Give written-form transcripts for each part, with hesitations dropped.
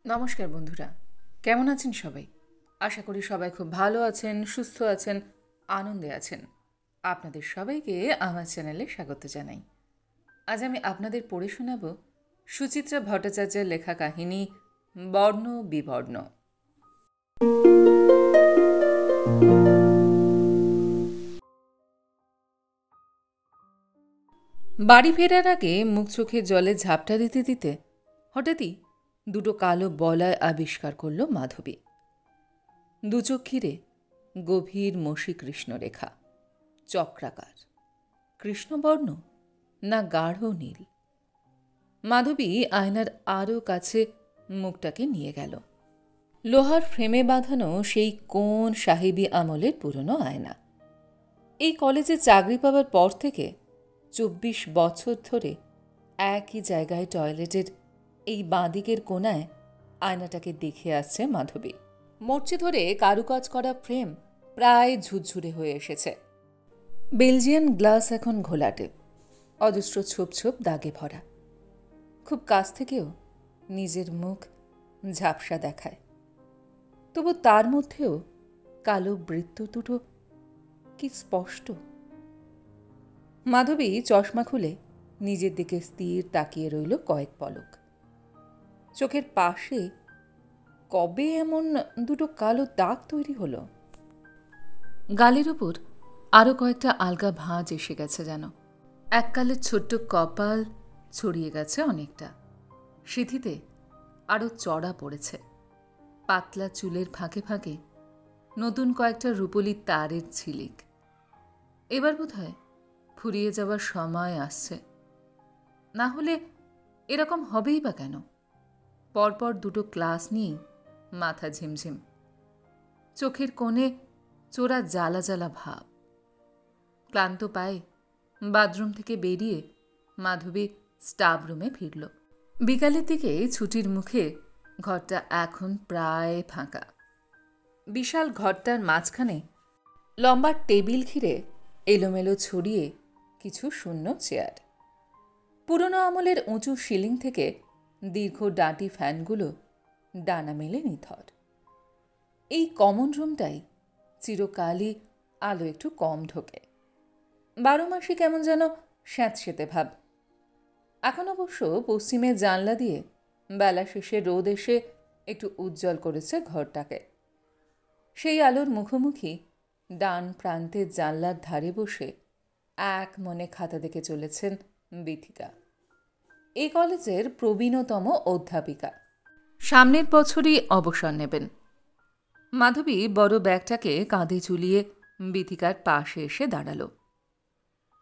নমস্কার বন্ধুরা, কেমন আছেন সবাই? আশা করি সবাই খুব ভালো আছেন, সুস্থ আছেন, আনন্দে আছেন। আপনাদের সবাইকে আমার চ্যানেলে স্বাগত জানাই। আজ আমি আপনাদের পড়ে শোনাব সুচিত্রা ভট্টাচার্যের লেখা কাহিনী বর্ণ বিবর্ণ। বাড়ি ফেরার আগে মুখ চোখে জলে ঝাপটা দিতে দিতে হঠাৎই দুটো কালো বলয় আবিষ্কার করল মাধবী। দুচোখ ঘিরে গভীর মসি কৃষ্ণরেখা, চক্রাকার। কৃষ্ণবর্ণ না গাঢ় নীল? মাধবী আয়নার আরও কাছে মুখটাকে নিয়ে গেল। লোহার ফ্রেমে বাঁধানো সেই কোন সাহেবী আমলের পুরনো আয়না। এই কলেজে চাকরি পাওয়ার পর থেকে ২৪ বছর ধরে একই জায়গায় টয়লেটের এই বাঁদিকের কোণায় আয়নাটাকে দেখে আসছে মাধবী। মরচে ধরে কারুকাজ করা ফ্রেম প্রায় ঝুরঝুরে হয়ে এসেছে। বেলজিয়ান গ্লাস এখন ঘোলাটে, অজস্র ছোপ ছোপ দাগে ভরা। খুব কাছ থেকেও নিজের মুখ ঝাপসা দেখায়, তবু তার মধ্যেও কালো বৃত্ত দুটো কি স্পষ্ট। মাধবী চশমা খুলে নিজের দিকে স্থির তাকিয়ে রইল কয়েক পলক। চোখের পাশে কবে এমন দুটো কালো দাগ তৈরি হলো? গালের ওপর আরও কয়েকটা আলগা ভাঁজ এসে গেছে যেন। এককালের ছোট্ট কপাল ছড়িয়ে গেছে অনেকটা, সিঁথিতে আরও চড়া পড়েছে। পাতলা চুলের ফাঁকে ফাঁকে নতুন কয়েকটা রূপলি তারের ঝিলিক। এবার বোধহয় ফুরিয়ে যাওয়ার সময় আসছে, না হলে এরকম হবেই বা কেন? পরপর দুটো ক্লাস নিয়েই মাথা ঝিমঝিম, চোখের কোণে চোরা জ্বালা জ্বালা ভাব। ক্লান্ত পায়ে বাথরুম থেকে বেরিয়ে মাধবী স্টাফ রুমে ফিরল। বিকালের দিকে ছুটির মুখে ঘরটা এখন প্রায় ফাঁকা। বিশাল ঘরটার মাঝখানে লম্বা টেবিল ঘিরে এলোমেলো ছড়িয়ে কিছু শূন্য চেয়ার। পুরনো আমলের উঁচু সিলিং থেকে দীর্ঘ ডাঁটি ফ্যানগুলো ডানা মেলে নিথর। এই কমন রুমটাই চিরকালই আলো একটু কম ঢোকে, ১২ মাসে কেমন যেন স্যাঁতসেঁতে ভাব। এখন অবশ্য পশ্চিমের জানলা দিয়ে বেলা শেষে রোদ এসে একটু উজ্জ্বল করেছে ঘরটাকে। সেই আলোর মুখোমুখি ডান প্রান্তের জানলার ধারে বসে এক মনে খাতা দেখে চলেছেন বিথিকা, এই কলেজের প্রবীণতম অধ্যাপিকা। সামনের বছরই অবসর নেবেন। মাধবী বড় ব্যাগটাকে কাঁধে ঝুলিয়ে বিথিকার পাশে এসে দাঁড়াল।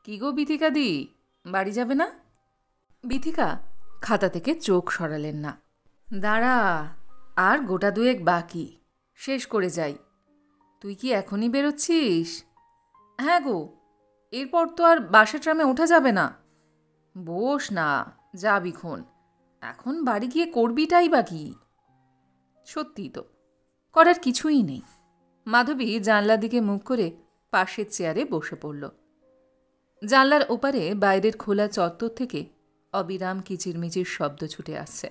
কি গো বিথিকাদি, বাড়ি যাবে না? বিথিকা খাতা থেকে চোখ সরালেন না। দাঁড়া, আর গোটা দুয়েক বাকি, শেষ করে যাই। তুই কি এখনই বেরোচ্ছিস? হ্যাঁ গো, এরপর তো আর বাসে ট্রামে ওঠা যাবে না। বস না, যাবিক্ষণ। এখন বাড়ি গিয়ে করবিটাই বা কি? সত্যি তো, করার কিছুই নেই। মাধবী জানলার দিকে মুখ করে পাশের চেয়ারে বসে পড়ল। জানলার ওপারে বাইরের খোলা চত্বর থেকে অবিরাম কিচিরমিচির শব্দ ছুটে আসছে।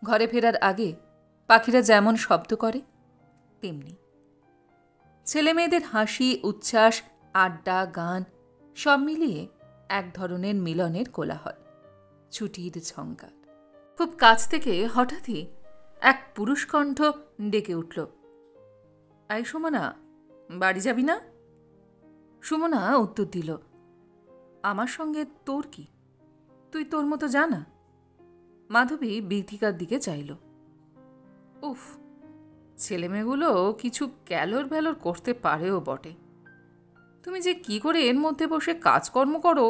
ঘরে ফেরার আগে পাখিরা যেমন শব্দ করে তেমনি। ছেলেমেয়েদের হাসি, উচ্ছ্বাস, আড্ডা, গান সব মিলিয়ে এক ধরনের মিলনের কোলাহল, ছুটির ঝঙ্কার। খুব কাছ থেকে হঠাৎই এক পুরুষকণ্ঠ ডেকে উঠল, আই সুমনা, বাড়ি যাবি না? সুমনা উত্তর দিল, আমার সঙ্গে তোর কি? তুই তোর মতো জানা। মাধবী বিথিকার দিকে চাইল। উফ, ছেলেমেয়েগুলো কিছু ক্যালোর ভ্যালোর করতে পারেও বটে। তুমি যে কি করে এর মধ্যে বসে কাজকর্ম করো।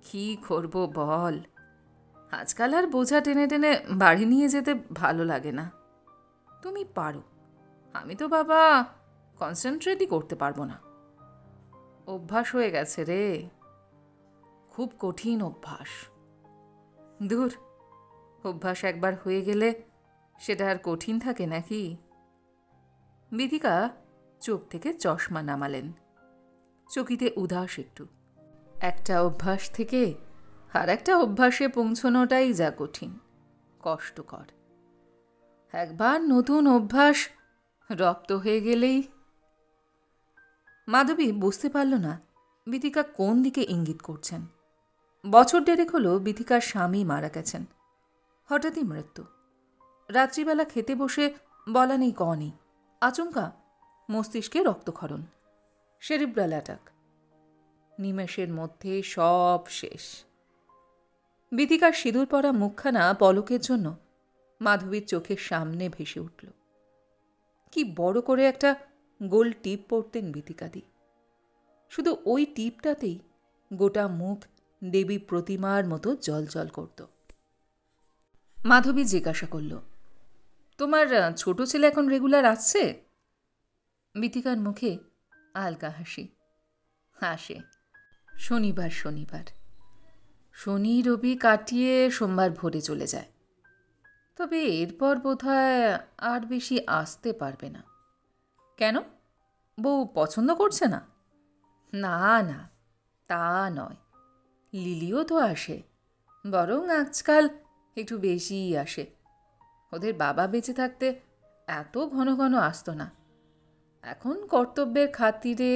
কি করব বল, আজকাল আর বোঝা টেনে টেনে বাড়ি নিয়ে যেতে ভালো লাগে না। তুমি পারো, আমি তো বাবা কনসেন্ট্রেটই করতে পারবো না। অভ্যাস হয়ে গেছে রে, খুব কঠিন অভ্যাস। দূর, অভ্যাস একবার হয়ে গেলে সেটা আর কঠিন থাকে নাকি? বিথিকা চোখ থেকে চশমা নামালেন, চকিতে উদাস একটু। একটা অভ্যাস থেকে আর একটা অভ্যাসে পৌঁছনোটাই যা কঠিন, কষ্টকর। একবার নতুন অভ্যাস রপ্ত হয়ে গেলেই। মাধবী বুঝতে পারল না বিথিকা কোন দিকে ইঙ্গিত করছেন। বছর দেড়েক হলো বিথিকার স্বামী মারা গেছেন, হঠাৎই মৃত্যু। রাত্রিবেলা খেতে বসে বলা নেই ক নেই, আচমকা মস্তিষ্কে রক্তক্ষরণ, সেরিব্রাল অ্যাটাক। নিমেষের মধ্যে সব শেষ। বিথিকার সিঁদুর পরা মুখখানা পলকের জন্য মাধবীর চোখের সামনে ভেসে উঠল। কি বড় করে একটা গোল টিপ পরতেন বিথিকাদি। শুধু ওই টিপটাতেই গোটা মুখ দেবী প্রতিমার মতো জলজল করত। মাধবী জিজ্ঞাসা করল, তোমার ছোট ছেলে এখন রেগুলার আসছে? বিথিকার মুখে আলগা হাসি। হাসে শনিবার শনিবার, শনি রবি কাটিয়ে সোমবার ভোরে চলে যায়। তবে এরপর বোধহয় আর বেশি আসতে পারবে না। কেন, বউ পছন্দ করছে না? না না, তা নয়, লিলিও তো আসে, বরং আজকাল একটু বেশিই আসে। ওদের বাবা বেঁচে থাকতে এত ঘন ঘন আসতো না, এখন কর্তব্যের খাতিরে।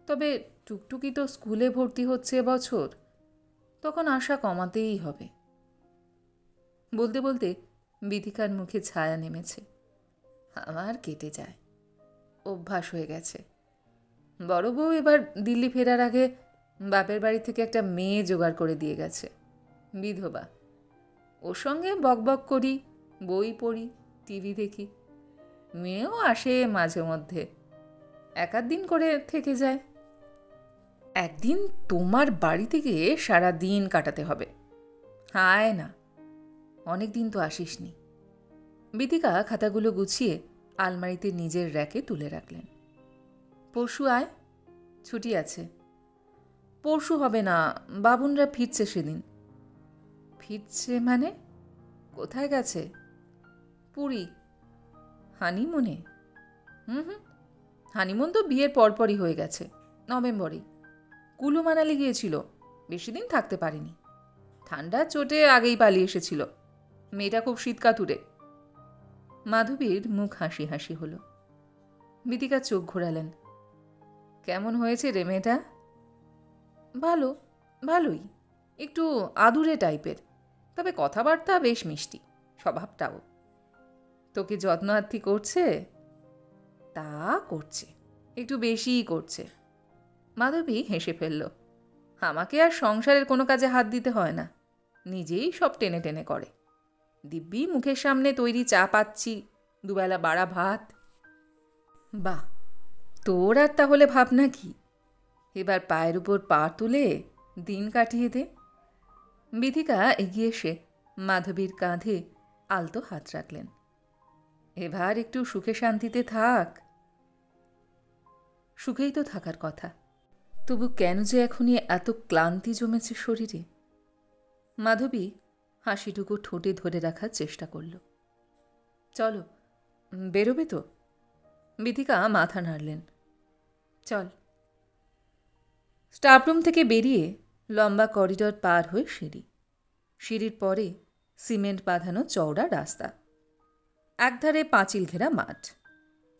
তবে টুকটুকি তো স্কুলে ভর্তি হচ্ছে এবছর, তখন আশা কমাতেই হবে। বলতে বলতে বিথিকার মুখে ছায়া নেমেছে। আমার কেটে যায়, অভ্যাস হয়ে গেছে। বড় বউ এবার দিল্লি ফেরার আগে বাপের বাড়ি থেকে একটা মেয়ে জোগাড় করে দিয়ে গেছে, বিধবা। ওর সঙ্গে বকবক করি, বই পড়ি, টিভি দেখি। মেয়েও আসে মাঝে মধ্যে, এক আধ দিন করে থেকে যায়। একদিন তোমার বাড়িতে গিয়ে সারা দিন কাটাতে হবে। হায় না, অনেক দিন তো আসিসনি। বিথিকা খাতাগুলো গুছিয়ে আলমারিতে নিজের র্যাকে তুলে রাখলেন। পরশু আয়, ছুটি আছে। পরশু হবে না, বাবুনরা ফিরছে সেদিন। ফিরছে মানে? কোথায় গেছে? পুরী। হানিমুনে? হুম, হানিমুন তো বিয়ের পরপরই হয়ে গেছে, নভেম্বরেই। কুলু মানালি গিয়েছিল, বেশি দিন থাকতে পারেনি। ঠান্ডা চোটে আগেই পালিয়ে এসেছিল। মেয়েটা খুব শীতকাতুরে। মাধবীর মুখ হাসি হাসি হলো। বিথিকা চোখ ঘোরালেন। কেমন হয়েছে রে মেয়েটা? ভালো, ভালোই, একটু আদুরে টাইপের, তবে কথাবার্তা বেশ মিষ্টি, স্বভাবটাও। তোকে যত্ন আত্তি করছে? তা করছে, একটু বেশিই করছে। মাধবী হেসে ফেলল। আমাকে আর সংসারের কোনো কাজে হাত দিতে হয় না, নিজেই সব টেনে টেনে করে। দিব্যি মুখের সামনে তৈরি চা পাচ্ছি, দুবেলা বাড়া ভাত। বাহ, তোর আর তাহলে ভাবনা কি? এবার পায়ের উপর পা তুলে দিন কাটিয়ে দে। বিথিকা এগিয়ে এসে মাধবীর কাঁধে আলতো হাত রাখলেন। এবার একটু সুখে শান্তিতে থাক। সুখেই তো থাকার কথা, তবু কেন যে এখনই এত ক্লান্তি জমেছে শরীরে? মাধবী হাসিটুকু ঠোঁটে ধরে রাখার চেষ্টা করল। চলো, বেরোবে তো? বিথিকা মাথা নাড়লেন। চল। স্টাফরুম থেকে বেরিয়ে লম্বা করিডর পার হয়ে সিঁড়ি, সিঁড়ির পরে সিমেন্ট বাঁধানো চওড়া রাস্তা, একধারে পাঁচিল ঘেরা মাঠ।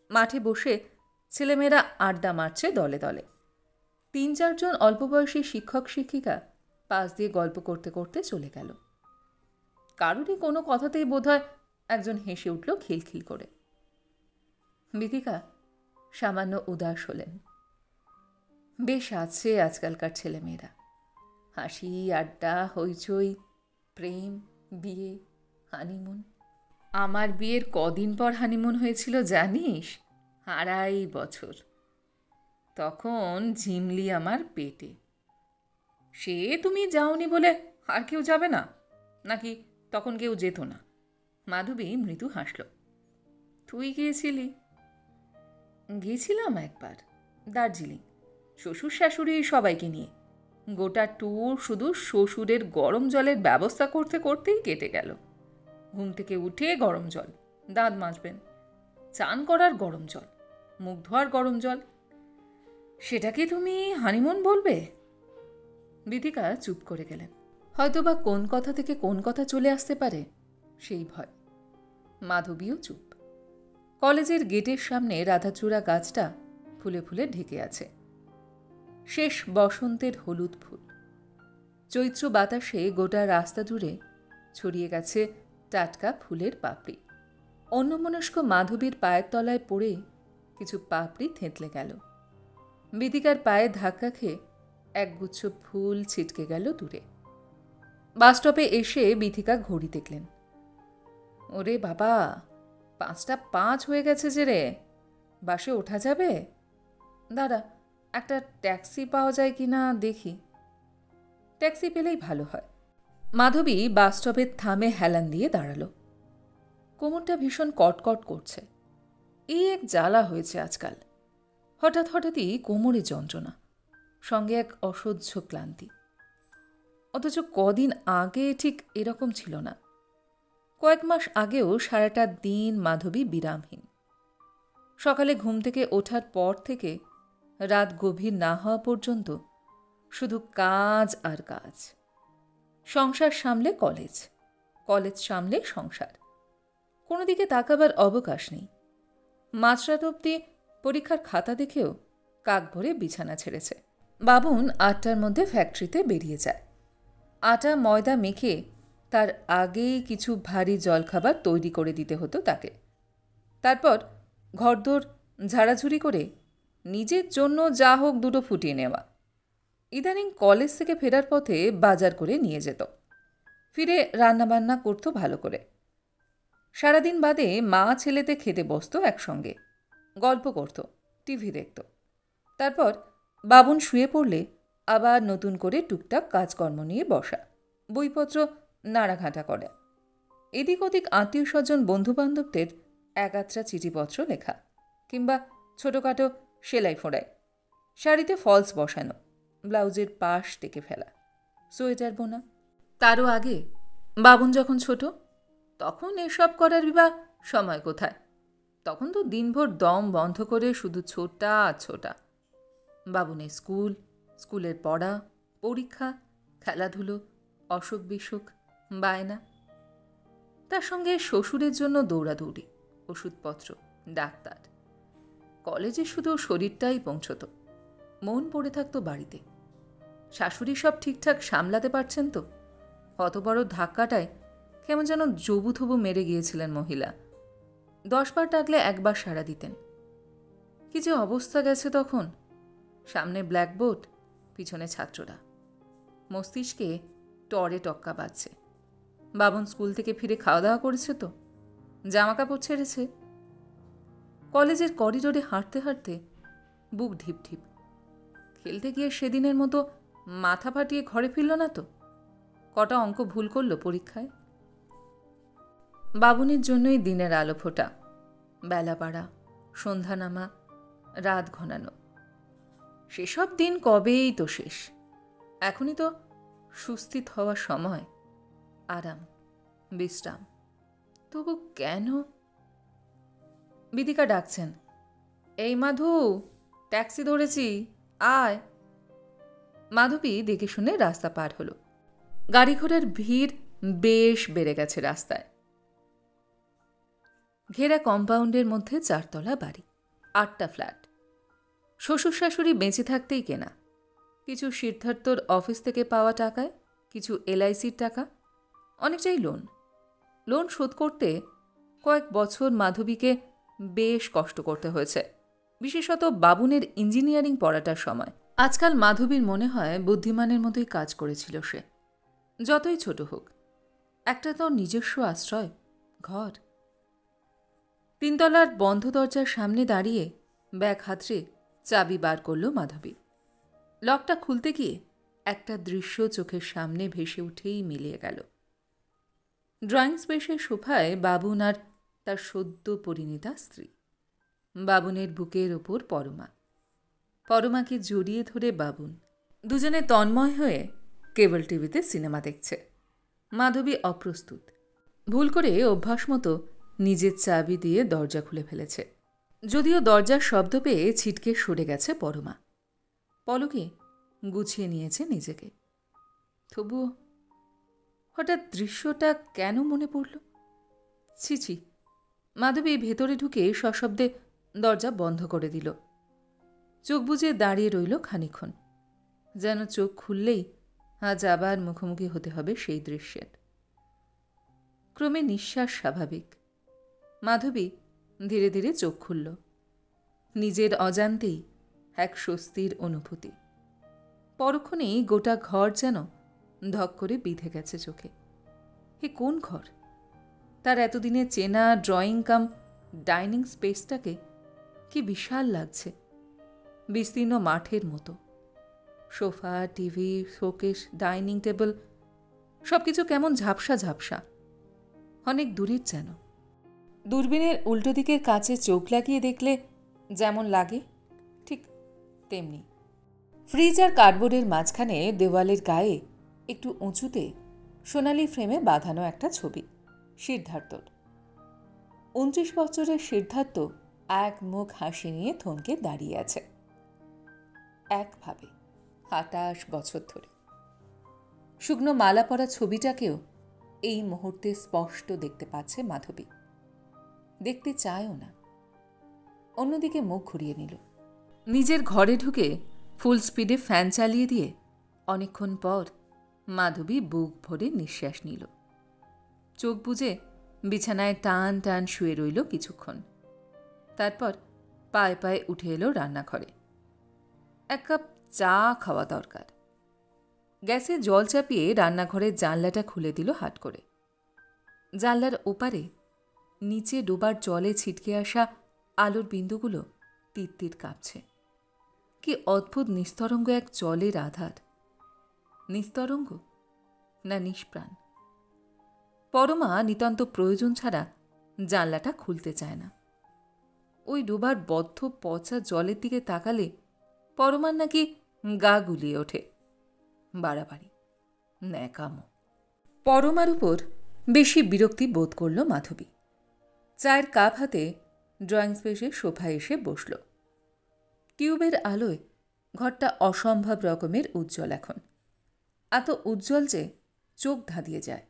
মাঠে বসে ছেলেমেয়েরা আড্ডা মারছে দলে দলে। ৩-৪ জন অল্পবয়সী শিক্ষক শিক্ষিকা পাশ দিয়ে গল্প করতে করতে চলে গেল। কারুরই কোনো কথাতেই বোধহয় একজন হেসে উঠল খিলখিল করে। বিথিকা সামান্য উদাস হলেন। বেশ আছে আজকালকার ছেলেমেয়েরা, হাসি আড্ডা হইচই, প্রেম, বিয়ে, হানিমুন। আমার বিয়ের কদিন পর হানিমুন হয়েছিল জানিস? 2.5 বছর। তখন ঝিমলি আমার পেটে। সে তুমি যাওনি বলে আর কেউ যাবে না নাকি? তখন কেউ যেত না? মাধবী মৃদু হাসল। তুই গিয়েছিলি? গিয়েছিলাম একবার, দার্জিলিং, শ্বশুর শাশুড়ি সবাইকে নিয়ে। গোটা ট্যুর শুধু শ্বশুরের গরম জলের ব্যবস্থা করতে করতেই কেটে গেল। ঘুম থেকে উঠে গরম জল, দাঁত মাজবেন, চান করার গরম জল, মুখ ধোয়ার গরম জল, সেটাকে তুমি হানিমুন বলবে? বিথিকা চুপ করে গেলেন। হয়তোবা কোন কথা থেকে কোন কথা চলে আসতে পারে সেই ভয়। মাধবীও চুপ। কলেজের গেটের সামনে রাধাচূড়া গাছটা ফুলে ফুলে ঢেকে আছে। শেষ বসন্তের হলুদ ফুল। চৈত্র বাতাসে গোটা রাস্তা জুড়ে ছড়িয়ে গেছে টাটকা ফুলের পাপড়ি। অন্যমনস্ক মাধবীর পায়ের তলায় পড়ে কিছু পাপড়ি থেঁতলে গেল। বিথিকার পায়ে ধাক্কা খেয়ে একগুচ্ছ ফুল ছিটকে গেল দূরে। বাসস্টপে এসে বিথিকা ঘড়ি দেখলেন। ওরে বাবা, 5:05 হয়ে গেছে যে রে, বাসে ওঠা যাবে? দাঁড়া, একটা ট্যাক্সি পাওয়া যায় কিনা দেখি। ট্যাক্সি পেলেই ভালো হয়। মাধবী বাসস্টপের থামে হেলান দিয়ে দাঁড়ালো। কোমরটা ভীষণ কটকট করছে। এই এক জ্বালা হয়েছে আজকাল। হঠাৎই কোমরে যন্ত্রণা, সঙ্গে এক অসহ্য ক্লান্তি। অথচ কদিন আগে ঠিক এরকম ছিল না। কয়েক মাস আগেও সারাটা দিন মাধবী বিরামহীন। সকালে ঘুম থেকে ওঠার পর থেকে রাত গভীর না হওয়া পর্যন্ত শুধু কাজ আর কাজ। সংসার সামলে কলেজ, কলেজ সামলে সংসার। কোনো দিকে তাকাবার অবকাশ নেই। মাঝরাত অবধি পরীক্ষার খাতা দেখেও কাক ভরে বিছানা ছেড়েছে। বাবুন 8টার মধ্যে ফ্যাক্টরিতে বেরিয়ে যায়। আটা ময়দা মেখে তার আগেই কিছু ভারী জলখাবার তৈরি করে দিতে হতো তাকে। তারপর ঘরদোর ঝাড়াঝুড়ি করে নিজের জন্য যা হোক দুটো ফুটিয়ে নেওয়া। ইদানিং কলেজ থেকে ফেরার পথে বাজার করে নিয়ে যেত। ফিরে রান্নাবান্না করত ভালো করে। সারাদিন বাদে মা ছেলেতে খেতে বসত একসঙ্গে, গল্প করত, টিভি দেখত। তারপর বাবুন শুয়ে পড়লে আবার নতুন করে টুকটাক কাজকর্ম নিয়ে বসা, বইপত্র নাড়াঘাঁটা করা, এদিক ওদিক আত্মীয় স্বজন বন্ধুবান্ধবদের একাত্রা চিঠিপত্র লেখা, কিংবা ছোটোখাটো সেলাই ফোড়াই, শাড়িতে ফলস বসানো, ব্লাউজের পাশ টেকে ফেলা, সোয়েটার বোনা। তারও আগে বাবুন যখন ছোট, তখন এসব করার বা সময় কোথায়? তখন তো দিনভর দম বন্ধ করে শুধু ছোটা আর ছোটা। বাবুনের স্কুল, স্কুলের পড়া, পরীক্ষা, খেলাধুলো, অসুখ বিসুখ, বায়না। তার সঙ্গে শ্বশুরের জন্য দৌড়াদৌড়ি, ওষুধপত্র, ডাক্তার। কলেজে শুধু শরীরটাই পৌঁছত, মন পড়ে থাকতো বাড়িতে। শাশুড়ি সব ঠিকঠাক সামলাতে পারছেন তো? অত বড় ধাক্কাটায় কেমন যেন জবুথবু মেরে গিয়েছিলেন মহিলা। 10 বার ডাকলে একবার সাড়া দিতেন। কি যে অবস্থা গেছে তখন! সামনে ব্ল্যাকবোর্ড, পিছনে ছাত্ররা। মস্তিষ্কে টরে টক্কা বাজছে। বাবুন স্কুল থেকে ফিরে খাওয়া দাওয়া করেছে তো? জামাকাপড় ছেড়েছে? কলেজের করিডোরে হাঁটতে হাঁটতে বুক ঢিপ ঢিপ। খেলতে গিয়ে সেদিনের মতো মাথা ফাটিয়ে ঘরে ফিরল না তো? কটা অঙ্ক ভুল করল পরীক্ষায়? বাবুনের জন্যই দিনের আলো ফোটা, বেলা বাড়া, সন্ধ্যা নামা, রাত ঘনানো। সেসব দিন কবেই তো শেষ। এখনই তো সুস্থিত হওয়ার সময়, আরাম, বিশ্রাম। তবু কেন? বিদিকা ডাকছেন, এই মাধু, ট্যাক্সি ধরেছি, আয়। মাধবী দেখে শুনে রাস্তা পার হলো। গাড়ি ঘোড়ার ভিড় বেশ বেড়ে গেছে রাস্তায়। ঘেরা কম্পাউন্ডের মধ্যে 4 তলা বাড়ি, 8টা ফ্ল্যাট। শ্বশুর শাশুড়ি বেঁচে থাকতেই কেনা। কিছু সিদ্ধার্থর অফিস থেকে পাওয়া টাকায়, কিছু LICর টাকা, অনেকটাই লোন। লোন শোধ করতে কয়েক বছর মাধবীকে বেশ কষ্ট করতে হয়েছে, বিশেষত বাবুনের ইঞ্জিনিয়ারিং পড়াটার সময়। আজকাল মাধবীর মনে হয় বুদ্ধিমানের মতোই কাজ করেছিল সে, যতই ছোট হোক। একটা তো নিজস্ব আশ্রয়, ঘর। 3 তলার বন্ধ দরজার সামনে দাঁড়িয়ে ব্যাগ হাতড়ে চাবি বার করল মাধবী। লকটা খুলতে গিয়ে একটা দৃশ্য চোখের সামনে ভেসে উঠেই মিলিয়ে গেল। ড্রয়িং স্পেসের সোফায় বাবুন আর তার সদ্য পরিণীতা স্ত্রী। বাবুনের বুকের ওপর পরমা। পরমাকে জড়িয়ে ধরে বাবুন। দুজনে তন্ময় হয়ে কেবল টিভিতে সিনেমা দেখছে। মাধবী অপ্রস্তুত। ভুল করে অভ্যাস মতো নিজের চাবি দিয়ে দরজা খুলে ফেলেছে। যদিও দরজার শব্দ পেয়ে ছিটকে সরে গেছে পরমা। পলকে গুছিয়ে নিয়েছে নিজেকে। তবুও হঠাৎ দৃশ্যটা কেন মনে পড়ল? ছি ছি, মাধবী ভেতরে ঢুকে সশব্দে দরজা বন্ধ করে দিল। চোখ বুজে দাঁড়িয়ে রইল খানিকক্ষণ, যেন চোখ খুললেই আজ আবার মুখোমুখি হতে হবে সেই দৃশ্যের। ক্রমে নিঃশ্বাস স্বাভাবিক। মাধবী ধীরে ধীরে চোখ খুলল। নিজের অজান্তেই এক স্বস্তির অনুভূতি। পরক্ষণেই গোটা ঘর যেন ধক করে বিঁধে গেছে চোখে। এ কোন ঘর? তার এতদিনে চেনা ড্রয়িং কাম ডাইনিং স্পেসটাকে কি বিশাল লাগছে, বিস্তীর্ণ মাঠের মতো। Sofa, TV, showcase, dining table সবকিছু কেমন ঝাপসা ঝাপসা, অনেক দূরের যেন। দূরবীনের উল্টো দিকের কাছে চোখ লাগিয়ে দেখলে যেমন লাগে ঠিক তেমনি। ফ্রিজ আর কার্ডবোর্ডের মাঝখানে দেওয়ালের গায়ে একটু উঁচুতে সোনালি ফ্রেমে বাঁধানো একটা ছবি, সিদ্ধার্থর। 29 বছরের সিদ্ধার্থ এক মুখ হাসি নিয়ে থমকে দাঁড়িয়ে আছে, একভাবে 28 বছর ধরে। শুকনো মালা পরা ছবিটাকেও এই মুহূর্তে স্পষ্ট দেখতে পাচ্ছে মাধবী। দেখতে চায়ও না, অন্যদিকে মুখ ঘুরিয়ে নিল। নিজের ঘরে ঢুকে ফুল স্পিডে ফ্যান চালিয়ে দিয়ে অনেকক্ষণ পর মাধবী বুক ভরে নিঃশ্বাস নিল। চোখ বুজে বিছানায় টান টান শুয়ে রইল কিছুক্ষণ। তারপর পায়ে পায়ে উঠে এলো রান্নাঘরে। এক কাপ চা খাওয়া দরকার। গ্যাসে জল চাপিয়ে রান্নাঘরের জানলাটা খুলে দিল হাট করে। জানলার ওপারে নিচে ডোবার জলে ছিটকে আসা আলোর বিন্দুগুলো তীর তীর কাঁপছে। কি অদ্ভুত নিস্তরঙ্গ এক জলের আধার। নিস্তরঙ্গ না নিষ্প্রাণ। পরমা নিতান্ত প্রয়োজন ছাড়া জানলাটা খুলতে চায় না। ওই ডোবার বদ্ধ পচা জলের দিকে তাকালে পরমার নাকি গা গুলিয়ে ওঠে। বাড়াবাড়ি, ন্যাকামো। পরমার উপর বেশি বিরক্তি বোধ করল মাধবী। চায়ের কাপ হাতে ড্রয়িং স্পেসে সোফায় এসে বসল। টিউবের আলোয় ঘরটা অসম্ভব রকমের উজ্জ্বল এখন, এত উজ্জ্বল যে চোখ ধাঁধিয়ে যায়।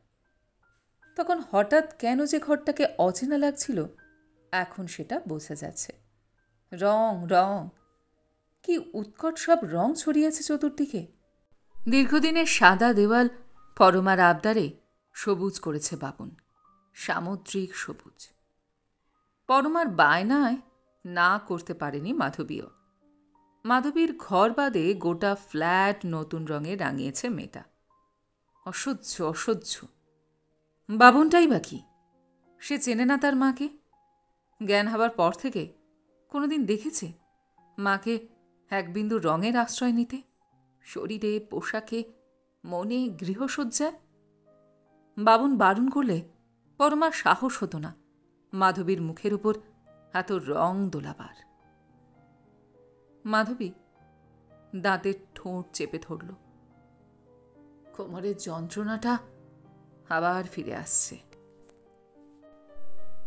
তখন হঠাৎ কেন যে ঘরটাকে অচেনা লাগছিল এখন সেটা বোঝা যাচ্ছে। রং রং, কি উৎকট সব রং ছড়িয়েছে চতুর্দিকে। দীর্ঘদিনের সাদা দেওয়াল পরমার আবদারে সবুজ করেছে বাবুন, সামুদ্রিক সবুজ। পরমার বায়নায় না করতে পারেনি মাধবীও। মাধবীর ঘর বাদে গোটা ফ্ল্যাট নতুন রঙে রাঙিয়েছে মেয়েটা। অসহ্য অসহ্য। বাবুনটাই বা কি? সে চেনে না তার মাকে। জ্ঞান হবার পর থেকে কোনোদিন দেখেছে মাকে এক বিন্দু রঙের আশ্রয় নিতে, শরীরে, পোশাকে, মনে, গৃহসজ্জায়? বাবুন বারণ করলে পরমার সাহস হতো না মাধবীর মুখের উপর এত রং দোলাবার। মাধবী দাঁতের ঠোঁট চেপে ধরল। কোমরের যন্ত্রণাটা আবার ফিরে আসছে।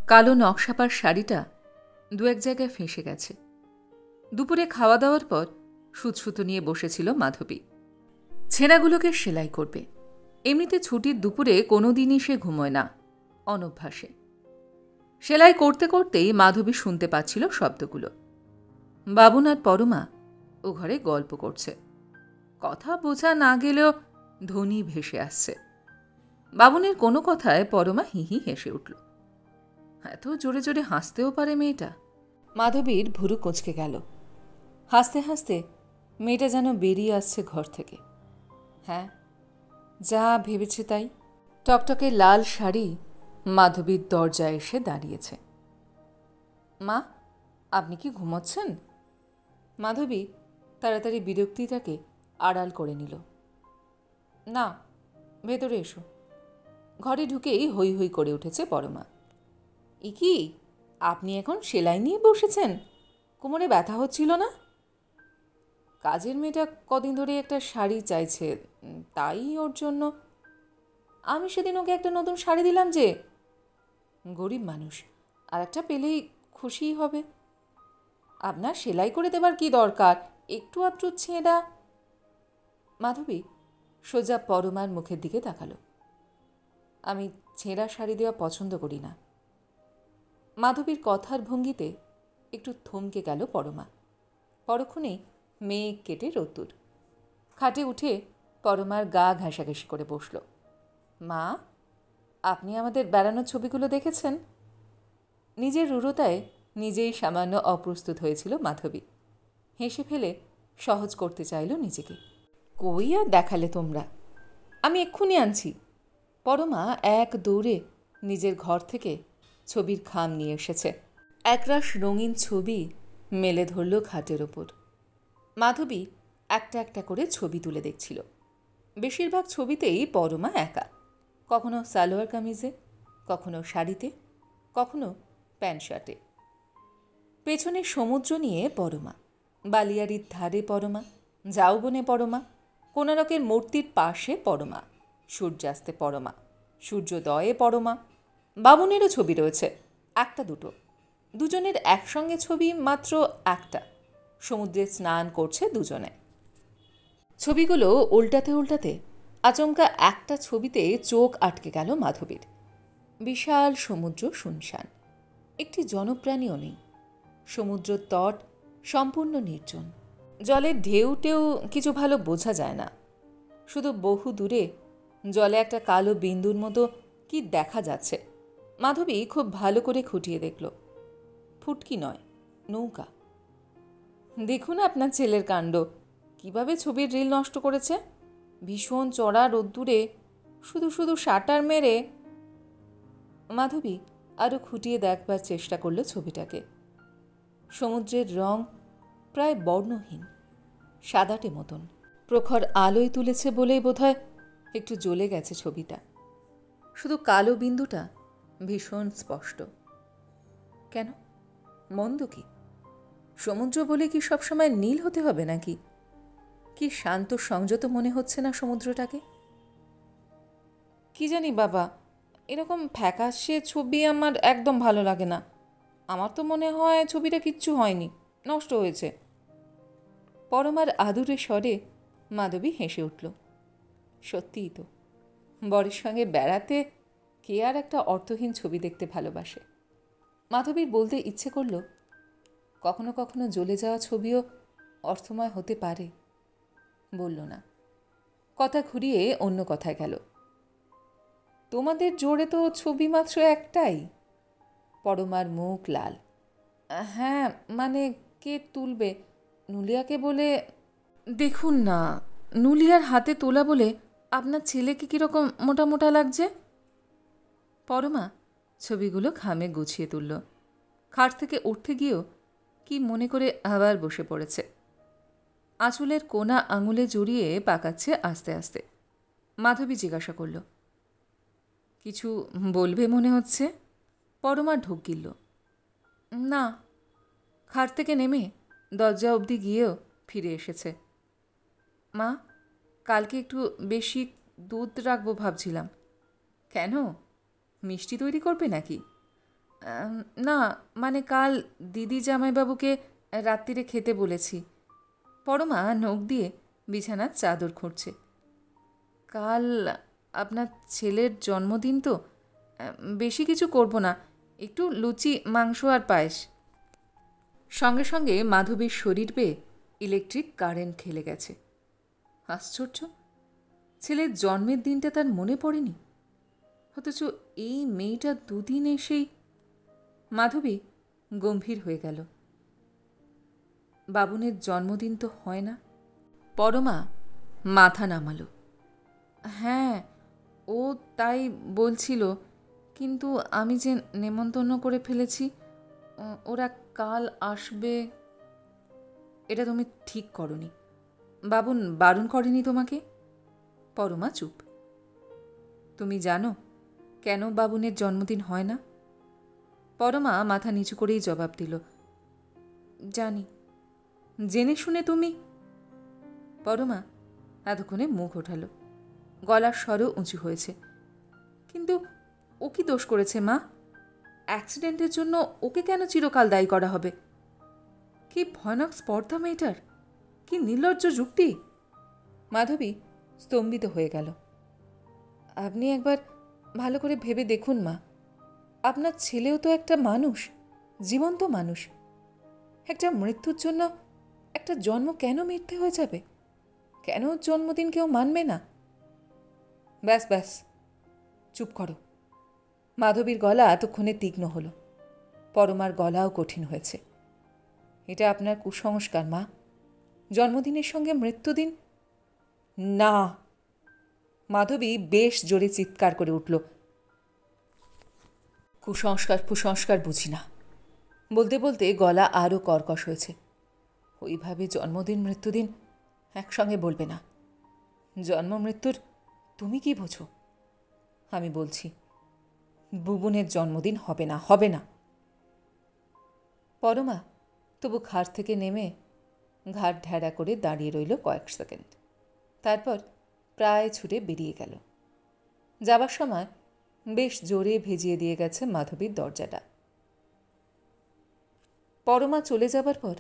কালো নকশাপার শাড়িটা দু এক জায়গায় ফেঁসে গেছে। দুপুরে খাওয়া দাওয়ার পর সুতসুতো নিয়ে বসেছিল মাধবী। ছেঁড়াগুলোকে সেলাই করবে। এমনিতে ছুটির দুপুরে কোনো দিনই সে ঘুমোয় না, অনভ্যাসে। সেলাই করতে করতেই মাধবী শুনতে পাচ্ছিল শব্দগুলো। বাবুন আর পরমা ও ঘরে গল্প করছে। কথা বোঝা না গেলেও ধ্বনি ভেসে আসছে। বাবুনের কোনো কথায় পরমা হিহি হেসে উঠল। এত জোরে জোরে হাসতেও পারে মেয়েটা। মাধবীর ভুরু কোঁচকে গেল। হাসতে হাসতে মেয়েটা যেন বেরিয়ে আসছে ঘর থেকে। হ্যাঁ, যা ভেবেছে তাই। টকটকে লাল শাড়ি মাধবীর দরজায় এসে দাঁড়িয়েছে। মা, আপনি কি ঘুমোচ্ছেন? মাধবী তাড়াতাড়ি বিরক্তিটাকে আড়াল করে নিল। না, ভেতরে এসো। ঘরে ঢুকেই হৈ হৈ করে উঠেছে পরমা। এ কি, আপনি এখন সেলাই নিয়ে বসেছেন? কোমরে ব্যথা হচ্ছিল না? কাজের মেয়েটা কদিন ধরে একটা শাড়ি চাইছে, তাই ওর জন্য। আমি সেদিন ওকে একটা নতুন শাড়ি দিলাম যে। গরিব মানুষ, আর একটা পেলেই খুশিই হবে। আপনার সেলাই করে দেবার কি দরকার? একটু আধটু ছেঁড়া। মাধবী সোজা পরমার মুখের দিকে তাকালো। আমি ছেঁড়া শাড়ি দেওয়া পছন্দ করি না। মাধবীর কথার ভঙ্গিতে একটু থমকে গেল পরমা। পরক্ষণেই মেঘ কেটে রোদ্দুর। খাটে উঠে পরমার গা ঘেঁষাঘেঁষি করে বসল। মা, আপনি আমাদের বেড়ানোর ছবিগুলো দেখেছেন? নিজের রূঢ়তায় নিজেই সামান্য অপ্রস্তুত হয়েছিল মাধবী। হেসে ফেলে সহজ করতে চাইল নিজেকে। কই আর দেখালে তোমরা, আমি এক্ষুনি আনছি। পরমা এক দৌড়ে নিজের ঘর থেকে ছবির খাম নিয়ে এসেছে। একরাশ রঙিন ছবি মেলে ধরল খাটের ওপর। মাধবী একটা একটা করে ছবি তুলে দেখছিল। বেশিরভাগ ছবিতেই পরমা একা, কখনো সালোয়ার কামিজে, কখনো শাড়িতে, কখনো প্যান্ট শার্টে। পেছনে সমুদ্র নিয়ে পরমা, বালিয়াড়ির ধারে পরমা, ঝাউবনে পরমা, কোনারকের মূর্তির পাশে পরমা, সূর্যাস্তে পরমা, সূর্যোদয়ে পরমা। বামুনেরও ছবি রয়েছে, একটা দুটো। দুজনের একসঙ্গে ছবি মাত্র একটা, সমুদ্রে স্নান করছে দুজনে। ছবিগুলো উল্টাতে উল্টাতে আচমকা একটা ছবিতে চোখ আটকে গেল মাধবীর। বিশাল সমুদ্র শুনশান, একটি জনপ্রাণীও নেই। সমুদ্র তট সম্পূর্ণ নির্জন। জলের ঢেউটেও কিছু ভালো বোঝা যায় না। শুধু বহু দূরে জলে একটা কালো বিন্দুর মতো কি দেখা যাচ্ছে। মাধবী খুব ভালো করে খুঁটিয়ে দেখল, ফুটকি নয়, নৌকা। দেখুন আপনার ছেলের কাণ্ড, কিভাবে ছবির রিল নষ্ট করেছে। ভীষণ চড়া রোদ্দুরে শুধু শুধু শাটার মেরে। মাধবী আরও খুঁটিয়ে দেখবার চেষ্টা করল ছবিটাকে। সমুদ্রের রং প্রায় বর্ণহীন, সাদাটে মতন। প্রখর আলোয় তুলেছে বলেই বোধহয় একটু জ্বলে গেছে ছবিটা। শুধু কালো বিন্দুটা ভীষণ স্পষ্ট। কেন, মন্দ কি? সমুদ্র বলে কি সবসময় নীল হতে হবে নাকি? কি শান্ত সংযত মনে হচ্ছে না সমুদ্রটাকে? কি জানি বাবা, এরকম ফ্যাকাশে ছবি আমার একদম ভালো লাগে না। আমার তো মনে হয় ছবিটা কিচ্ছু হয়নি, নষ্ট হয়েছে। পরমার আদুরে স্বরে মাধবী হেসে উঠল। সত্যিই তো, বরের সঙ্গে বেড়াতে কে আর একটা অর্থহীন ছবি দেখতে ভালোবাসে। মাধবীর বলতে ইচ্ছে করল, কখনো কখনো জ্বলে যাওয়া ছবিও অর্থময় হতে পারে। বলল না, কথা ঘুরিয়ে অন্য কথায় গেল। তোমাদের জোরে তো ছবি মাত্র একটাই। পরমার মুখ লাল। হ্যাঁ, মানে কে তুলবে? নুলিয়াকে বলে। দেখুন না, নুলিয়ার হাতে তোলা বলে আপনার ছেলেকে কীরকম মোটা মোটা লাগছে। পরমা ছবিগুলো খামে গুছিয়ে তুলল। খাট থেকে উঠতে গিয়েও কি মনে করে আবার বসে পড়েছে। আঁচলের কোনা আঙুলে জড়িয়ে পাকাচ্ছে আস্তে আস্তে। মাধবী জিজ্ঞাসা করল, কিছু বলবে মনে হচ্ছে? পরমা ঢোক গিলল। না। খাট থেকে নেমে দরজা অবধি গিয়েও ফিরে এসেছে। মা, কালকে একটু বেশি দুধ রাখবো ভাবছিলাম। কেন, মিষ্টি তৈরি করবে নাকি? না, মানে কাল দিদি জামাইবাবুকে রাত্রিরে খেতে বলেছি। পরমা নখ দিয়ে বিছানার চাদর খুঁড়ছে। কাল আপনার ছেলের জন্মদিন তো, বেশি কিছু করব না, একটু লুচি, মাংস আর পায়েস। সঙ্গে সঙ্গে মাধবীর শরীর বেয়ে ইলেকট্রিক কারেন্ট খেলে গেছে। আশ্চর্য, ছেলের জন্মের দিনটা তার মনে পড়েনি, অথচ এই মেয়েটা দুদিন এসেই। মাধবী গম্ভীর হয়ে গেল। বাবুনের জন্মদিন তো হয় না? পরমা মাথা নামালো। হ্যাঁ, ও তাই বলছিল, কিন্তু আমি যে নেমন্তন্ন করে ফেলেছি, ওরা কাল আসবে। এটা তুমি ঠিক করনি। বাবুন বারণ করেনি তোমাকে? পরমা চুপ। তুমি জানো কেন বাবুনের জন্মদিন হয় না? পরমা মাথা নিচু করেই জবাব দিল, জানি। জেনে শুনে তুমি? পরমা এতক্ষণে মুখ ওঠালো, গলার স্বরও উঁচু হয়েছে। কিন্তু ও কি দোষ করেছে মা? অ্যাক্সিডেন্টের জন্য ওকে কেন চিরকাল দায়ী করা হবে? কি ভয়ানক স্পর্ধা মেয়েটার, কি নির্লজ্জ যুক্তি! মাধবী স্তম্ভিত হয়ে গেল। আপনি একবার ভালো করে ভেবে দেখুন মা, আপনার ছেলেও তো একটা মানুষ, জীবন্ত মানুষ। একটা মৃত্যুর জন্য একটা জন্ম কেন মিথ্যে হয়ে যাবে? কেন জন্মদিন কেউ মানবে না? ব্যাস ব্যাস, চুপ করো। মাধবীর গলা এতক্ষণে তীক্ষ্ণ হলো। পরমার গলাও কঠিন হয়েছে। এটা আপনার কুসংস্কার মা। জন্মদিনের সঙ্গে মৃত্যুদিন না। মাধবী বেশ জোরে চিৎকার করে উঠল। কুসংস্কার বুঝি না। বলতে বলতে গলা আরও কর্কশ হয়েছে। ওইভাবে জন্মদিন মৃত্যুদিন একসঙ্গে বলবে না। জন্ম মৃত্যুর তুমি কি বোঝো? আমি বলছি, বুবুনের জন্মদিন হবে না, হবে না। পরমা তবু ঘাট থেকে নেমে ঘাট ঢেড়া করে দাঁড়িয়ে রইল কয়েক সেকেন্ড। তারপর প্রায় ছুটে বেরিয়ে গেল। যাবার সময় বেশ জোরে ভেজিয়ে দিয়ে গেছে মাধবীর দরজাটা। পরমা চলে যাবার পর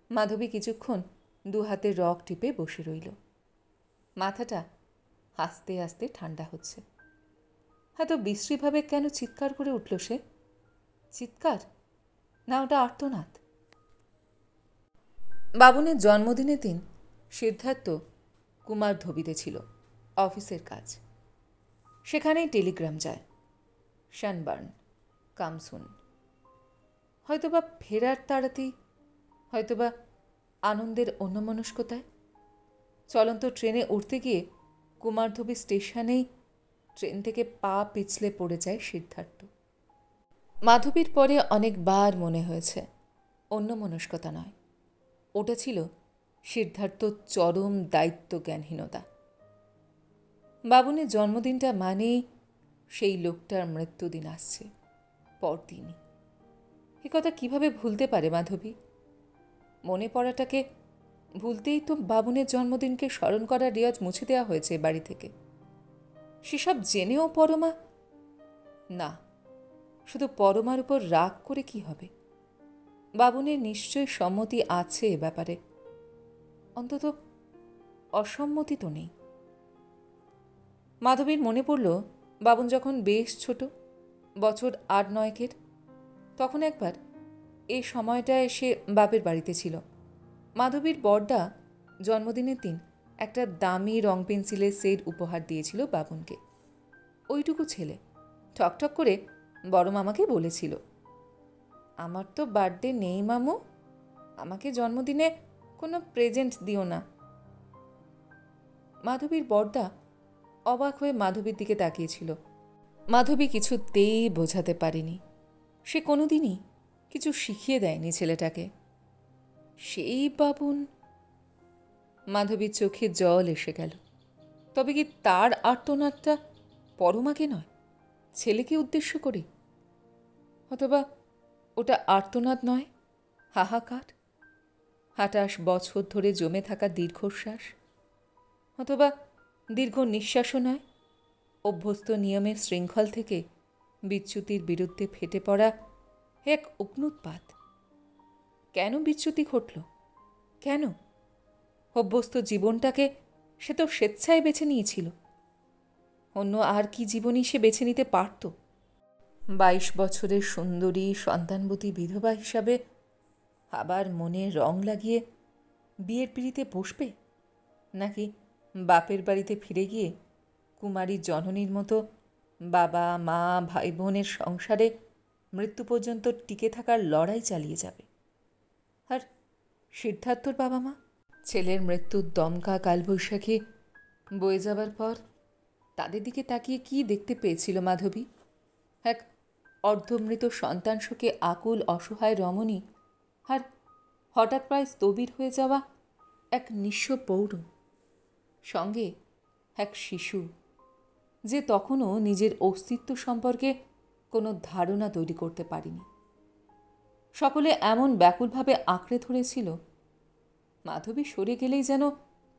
মাধবী কিছুক্ষণ দু হাতে রগ টিপে বসে রইল। মাথাটা আস্তে আস্তে ঠান্ডা হচ্ছে। এত বিশ্রীভাবে কেন চিৎকার করে উঠল সে? চিৎকার না, ওটা আর্তনাদ। বাবুনের জন্মদিনের দিন সিদ্ধার্থ কুমারধবিতে ছিল, অফিসের কাজ। সেখানেই টেলিগ্রাম যায়, সানবার্ন কামসুন। হয়তোবা ফেরার তাড়াতেই, হয়তোবা আনন্দের অন্যমনস্কতায়। চলন্ত ট্রেনে উঠতে গিয়ে কুমারধবী স্টেশনেই ট্রেন থেকে পা পিছলে পড়ে যায় সিদ্ধার্থ। মাধবীর পরে অনেকবার মনে হয়েছে অন্যমনস্কতা নয়, ওটা ছিল সিদ্ধার্থর চরম দায়িত্ব জ্ঞানহীনতা। বাবুনের জন্মদিনটা মানেই সেই লোকটার মৃত্যুদিন আসছে পরদিনই। এ কথা কীভাবে ভুলতে পারে মাধবী? মনে পড়াটাকে ভুলতেই তো বাবুনের জন্মদিনকে স্মরণ করার রেওয়াজ মুছে দেওয়া হয়েছে বাড়ি থেকে। সেসব জেনেও পরমা না, শুধু পরমার উপর রাগ করে কি হবে? বাবুনের নিশ্চয় সম্মতি আছে এ ব্যাপারে, অন্তত অসম্মতি তো নেই। মাধবীর মনে পড়ল বাবুন যখন বেশ ছোট, বছর ৮-৯-এর, তখন একবার এই সময়টায় সে বাপের বাড়িতে ছিল। মাধবীর বড়দা জন্মদিনের দিন একটা দামি রং পেন্সিলের সেট উপহার দিয়েছিল বাবুনকে। ওইটুকু ছেলে ঠকঠক করে বড় মামাকে বলেছিল, আমার তো বার্থডে নেই মামু, আমাকে জন্মদিনে কোনো প্রেজেন্ট দিও না। মাধবীর বড়দা অবাক হয়ে মাধবীর দিকে তাকিয়েছিল। মাধবী কিছুতেই বোঝাতে পারেনি সে কোনোদিনই কিছু শিখিয়ে দেয়নি ছেলেটাকে। সেই বাবুন। মাধবীর চোখে জল এসে গেল। তবে কি তার আর্তনাদটা পরমাকে নয়, ছেলেকে উদ্দেশ্য করে? অথবা ওটা আর্তনাদ নয়, হাহাকার, ২৮ বছর ধরে জমে থাকা দীর্ঘশ্বাস। অথবা দীর্ঘ নিঃশ্বাসও নয়, অভ্যস্ত নিয়মের শৃঙ্খল থেকে বিচ্যুতির বিরুদ্ধে ফেটে পড়া এক অগ্নুৎপাত। কেন বিচ্যুতি ঘটল? কেন? অভ্যস্ত জীবনটাকে সে তো স্বেচ্ছায় বেছে নিয়েছিল। অন্য আর কি জীবনই সে বেছে নিতে পারত? ২২ বছরের সুন্দরী সন্তানবতী বিধবা হিসাবে আবার মনে রং লাগিয়ে বিয়ের পিঁড়িতে বসবে, নাকি বাপের বাড়িতে ফিরে গিয়ে কুমারী জননীর মতো বাবা মা ভাই বোনের সংসারে মৃত্যু পর্যন্ত টিকে থাকার লড়াই চালিয়ে যাবে? আর সিদ্ধার্থর বাবা মা? ছেলের মৃত্যুর দমকা কালবৈশাখী বয়ে যাবার পর তাদের দিকে তাকিয়ে কি দেখতে পেয়েছিল মাধবী? এক অর্ধমৃত সন্তান শোকে আকুল অসহায় রমণী, আর হঠাৎ প্রায় স্থবির হয়ে যাওয়া এক নিঃস্ব পৌর, সঙ্গে এক শিশু যে তখনও নিজের অস্তিত্ব সম্পর্কে কোনো ধারণা তৈরি করতে পারেনি। সকলে এমন ব্যাকুলভাবে আঁকড়ে ধরেছিল, মাধবী সরে গেলেই যেন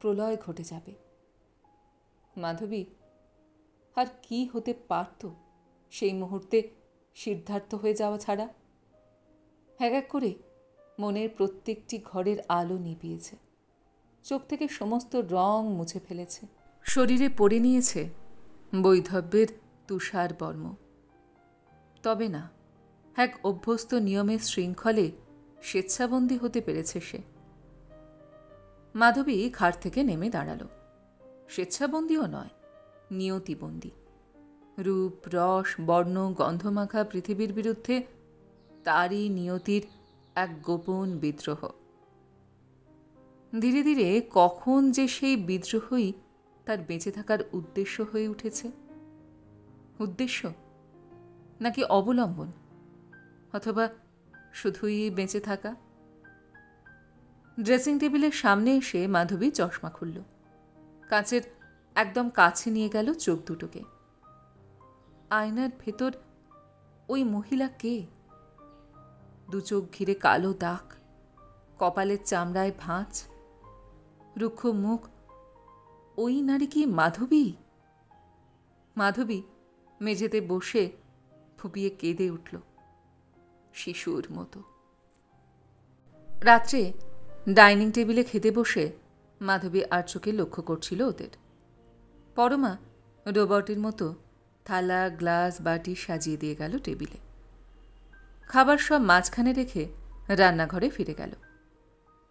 প্রলয় ঘটে যাবে। মাধবী আর কি হতে পারত সেই মুহূর্তে সিদ্ধার্থ হয়ে যাওয়া ছাড়া? এক এক করে মনের প্রত্যেকটি ঘরের আলো নিভিয়েছে, চোখ থেকে সমস্ত রং মুছে ফেলেছে, শরীরে পরে নিয়েছে বৈধব্যের তুষার বর্ম। তবে না, এক অভ্যস্ত নিয়মের শৃঙ্খলে স্বেচ্ছাবন্দী হতে পেরেছে সে। মাধবী ঘাট থেকে নেমে দাঁড়াল। স্বেচ্ছাবন্দীও নয়, নিয়তিবন্দী। রূপ, রস, বর্ণ, গন্ধমাখা পৃথিবীর বিরুদ্ধে তারই নিয়তির এক গোপন বিদ্রোহ। ধীরে ধীরে কখন যে সেই বিদ্রোহই তার বেঁচে থাকার উদ্দেশ্য হয়ে উঠেছে। উদ্দেশ্য নাকি অবলম্বন, অথবা শুধুই বেঁচে থাকা? ড্রেসিং টেবিলের সামনে এসে মাধবী চশমা খুলল। কাঁচের একদম কাছে নিয়ে গেল চোখ দুটোকে। আয়নার ভেতর ওই মহিলা কে? দু চোখ ঘিরে কালো দাগ, কপালের চামড়ায় ভাঁজ, রুক্ষ মুখ। ওই নারী কি মাধবী? মাধবী মেঝেতে বসে ফুপিয়ে কেঁদে উঠল শিশুর মতো। রাত্রে ডাইনিং টেবিলে খেতে বসে মাধবী আর চোখে লক্ষ্য করছিল ওদের। পরমা রোবটের মতো থালা, গ্লাস, বাটি সাজিয়ে দিয়ে গেল টেবিলে। খাবার সব মাঝখানে রেখে রান্নাঘরে ফিরে গেল।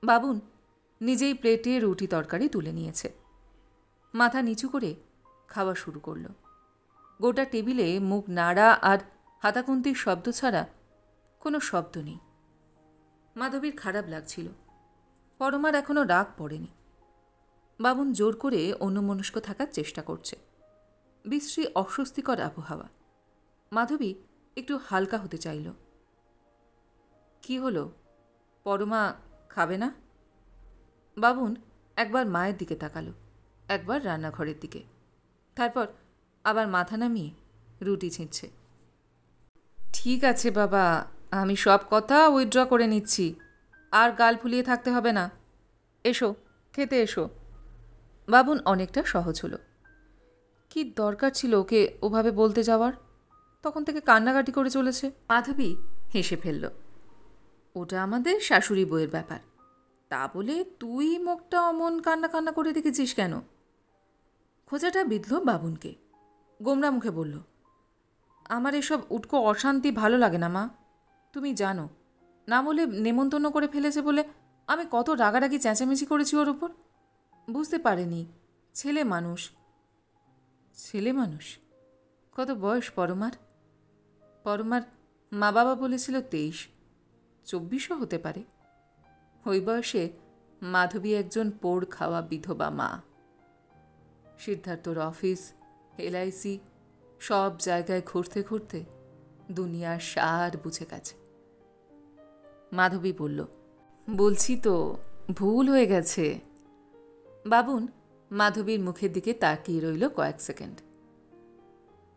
বাবুন নিজেই প্লেটে রুটি তরকারি তুলে নিয়েছে। মাথা নিচু করে খাওয়া শুরু করল। গোটা টেবিলে মুখ নাড়া আর হাতাকুন্তির শব্দ ছাড়া কোনো শব্দ নেই। মাধবীর খারাপ লাগছিল। পরমার এখনো রাগ পড়েনি। বাবুন জোর করে অন্যমনস্ক থাকার চেষ্টা করছে। বিশ্রী অস্বস্তিকর আবহাওয়া। মাধবী একটু হালকা হতে চাইল। কি হলো, পরমা খাবে না? বাবুন একবার মায়ের দিকে তাকালো, একবার রান্নাঘরের দিকে, তারপর আবার মাথা নামিয়ে রুটি ছিঁড়ছে। ঠিক আছে বাবা, আমি সব কথা উইথড্র করে নিচ্ছি। আর গাল ফুলিয়ে থাকতে হবে না। এসো, খেতে এসো। বাবুন অনেকটা সহজ হলো। কি দরকার ছিল ওকে ওভাবে বলতে যাওয়ার? তখন থেকে কান্নাকাটি করে চলেছে। মাধবী হেসে ফেলল। ওটা আমাদের শাশুড়ি বউয়ের ব্যাপার, তা বলে তুই মুখটা অমন কান্না কান্না করে রেখেছিস কেন? খোঁজাটা বিঁধল বাবুনকে। গোমরা মুখে বলল, আমার এসব উটকো অশান্তি ভালো লাগে না মা। তুমি জানো না বলে নেমন্তন্ন করে ফেলেছে বলে আমি কত রাগারাগি চেঁচামেচি করেছি ওর ওপর। বুঝতে পারেনি, ছেলে মানুষ। ছেলে মানুষ? কত বয়স পরমার? পরমার মা বাবা বলেছিল 23, 24ও হতে পারে। ওই বয়সে মাধবী একজন পোড় খাওয়া বিধবা মা। সিদ্ধার্থর অফিস, LIC সব জায়গায় ঘুরতে ঘুরতে দুনিয়ার সার বুঝে গেছে। মাধবী বলল, বলছি তো ভুল হয়ে গেছে। বাবুন মাধবীর মুখের দিকে তাকিয়ে রইল কয়েক সেকেন্ড।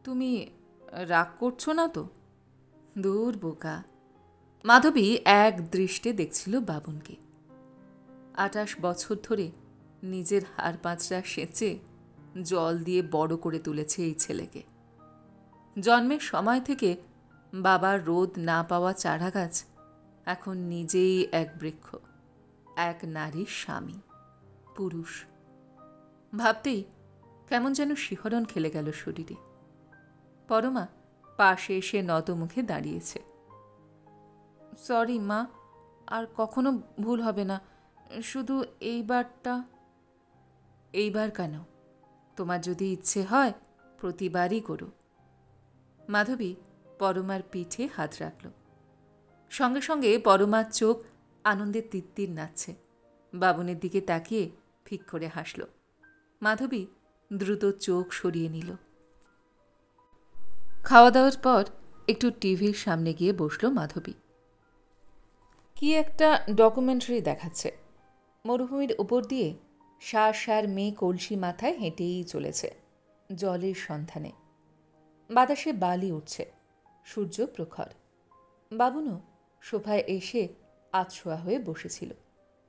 তুমি রাগ করছো না তো? দূর বোকা। মাধবী এক দৃষ্টে দেখছিল বাবুনকে। 28 বছর ধরে নিজের হাড় পাঁচড়া সেঁচে জল দিয়ে বড় করে তুলেছে এই ছেলেকে। জন্মের সময় থেকে বাবার রোদ না পাওয়া চারাগাছ এখন নিজেই এক বৃক্ষ, এক নারীর স্বামী, পুরুষ। ভাবতেই কেমন যেন শিহরণ খেলে গেল শরীরে। পরমা পাশে এসে নত মুখে দাঁড়িয়েছে। সরি মা, আর কখনো ভুল হবে না, শুধু এইবারটা। এইবার কেন? তোমার যদি ইচ্ছে হয় প্রতিবারই করো। মাধবী পরমার পিঠে হাত রাখল। সঙ্গে সঙ্গে পরমার চোখ আনন্দে তিত্তির নাচছে। বাবুনের দিকে তাকিয়ে ফিক করে হাসল। মাধবী দ্রুত চোখ সরিয়ে নিল। খাওয়া দাওয়ার পর একটু টিভির সামনে গিয়ে বসল মাধবী। কি একটা ডকুমেন্টারি দেখাচ্ছে। মরুভূমির উপর দিয়ে সার মেয়ে কলসি মাথায় হেঁটেই চলেছে জলের সন্ধানে। বাতাসে বালি উঠছে, সূর্য প্রখর। বাবুনও সোফায় এসে আতশোয়া হয়ে বসেছিল,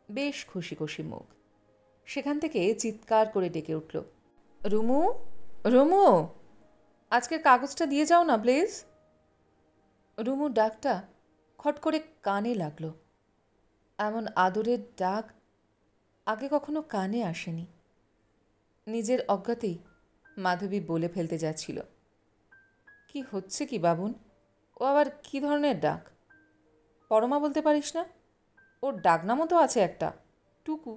বেশ খুশি খুশি মুখ। সেখান থেকে চিৎকার করে ডেকে উঠল, রুমু, রুমু, আজকের কাগজটা দিয়ে যাও না প্লিজ। রুমুর ডাকটা খট করে কানে লাগলো। এমন আদরের ডাক আগে কখনো কানে আসেনি। নিজের অজ্ঞাতেই মাধবী বলে ফেলতে যাচ্ছিল, কি হচ্ছে কি বাবুন? ও আবার কী ধরনের ডাক? পরমা বলতে পারিস না? ওর ডাকনামও তো আছে একটা, টুকু।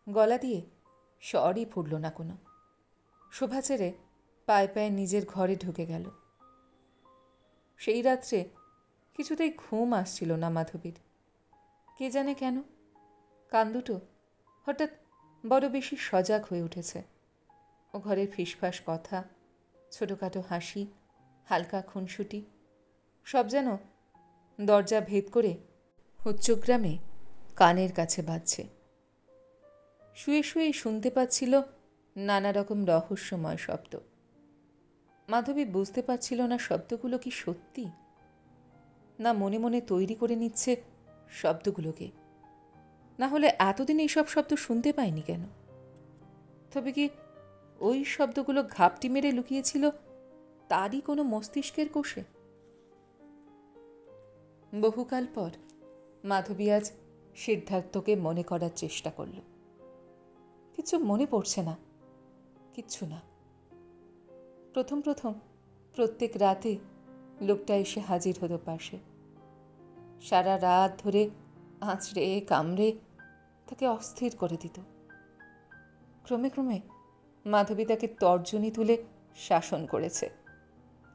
গলা দিয়ে স্বরই ফুটল না কোনো। শোভা ছেড়ে পায়ে পায়ে নিজের ঘরে ঢুকে গেল। সেই রাত্রে কিছুতেই ঘুম আসছিল না মাধবীর। কে জানে কেন কান দুটো হঠাৎ বড় বেশি সজাগ হয়ে উঠেছে। ও ঘরের ফিসফাস কথা, ছোটোখাটো হাসি, হালকা খুনসুটি সব যেন দরজা ভেদ করে উচ্চগ্রামে কানের কাছে বাজছে। শুয়ে শুয়েই শুনতে পাচ্ছিল নানা রকম রহস্যময় শব্দ। মাধবী বুঝতে পারছিল না শব্দগুলো কি সত্যি, না মনে মনে তৈরি করে নিচ্ছে শব্দগুলোকে। না হলে এতদিন এইসব শব্দ শুনতে পায়নি কেন? তবে কি ওই শব্দগুলো ঘাপটি মেরে লুকিয়েছিল তারই কোনো মস্তিষ্কের কোষে? বহুকাল পর মাধবী আজ সিদ্ধার্থকে মনে করার চেষ্টা করল। কিছু মনে পড়ছে না, কিচ্ছু না। প্রথম প্রথম প্রত্যেক রাতে লোকটা এসে হাজির হতো পাশে। সারা রাত ধরে আঁচড়ে কামড়ে তাকে অস্থির করে দিত। ক্রমে ক্রমে মাধবী তাকে তর্জনী তুলে শাসন করেছে।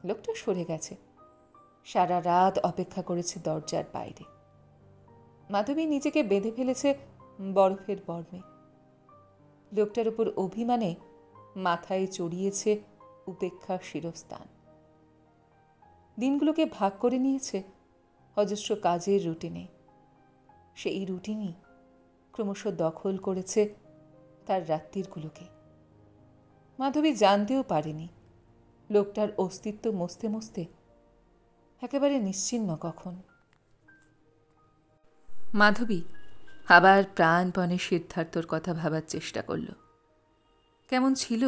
লোকটা সরে গেছে, সারা রাত অপেক্ষা করেছে দরজার বাইরে। মাধবী নিজেকে বেঁধে ফেলেছে বরফের বর্মে। লোকটার উপর অভিমানে মাথায় চড়িয়েছে উপেক্ষার শিরস্থান। দিনগুলোকে ভাগ করে নিয়েছে অজস্র কাজের রুটিনে। সেই রুটিনই ক্রমশ দখল করেছে তার রাত্রিরগুলোকে। মাধবী জানতেও পারেনি লোকটার অস্তিত্ব মস্তে মস্তে একেবারে নিশ্চিহ্ন কখন। মাধবী আবার প্রাণপণে সিদ্ধার্থর কথা ভাবার চেষ্টা করল। কেমন ছিল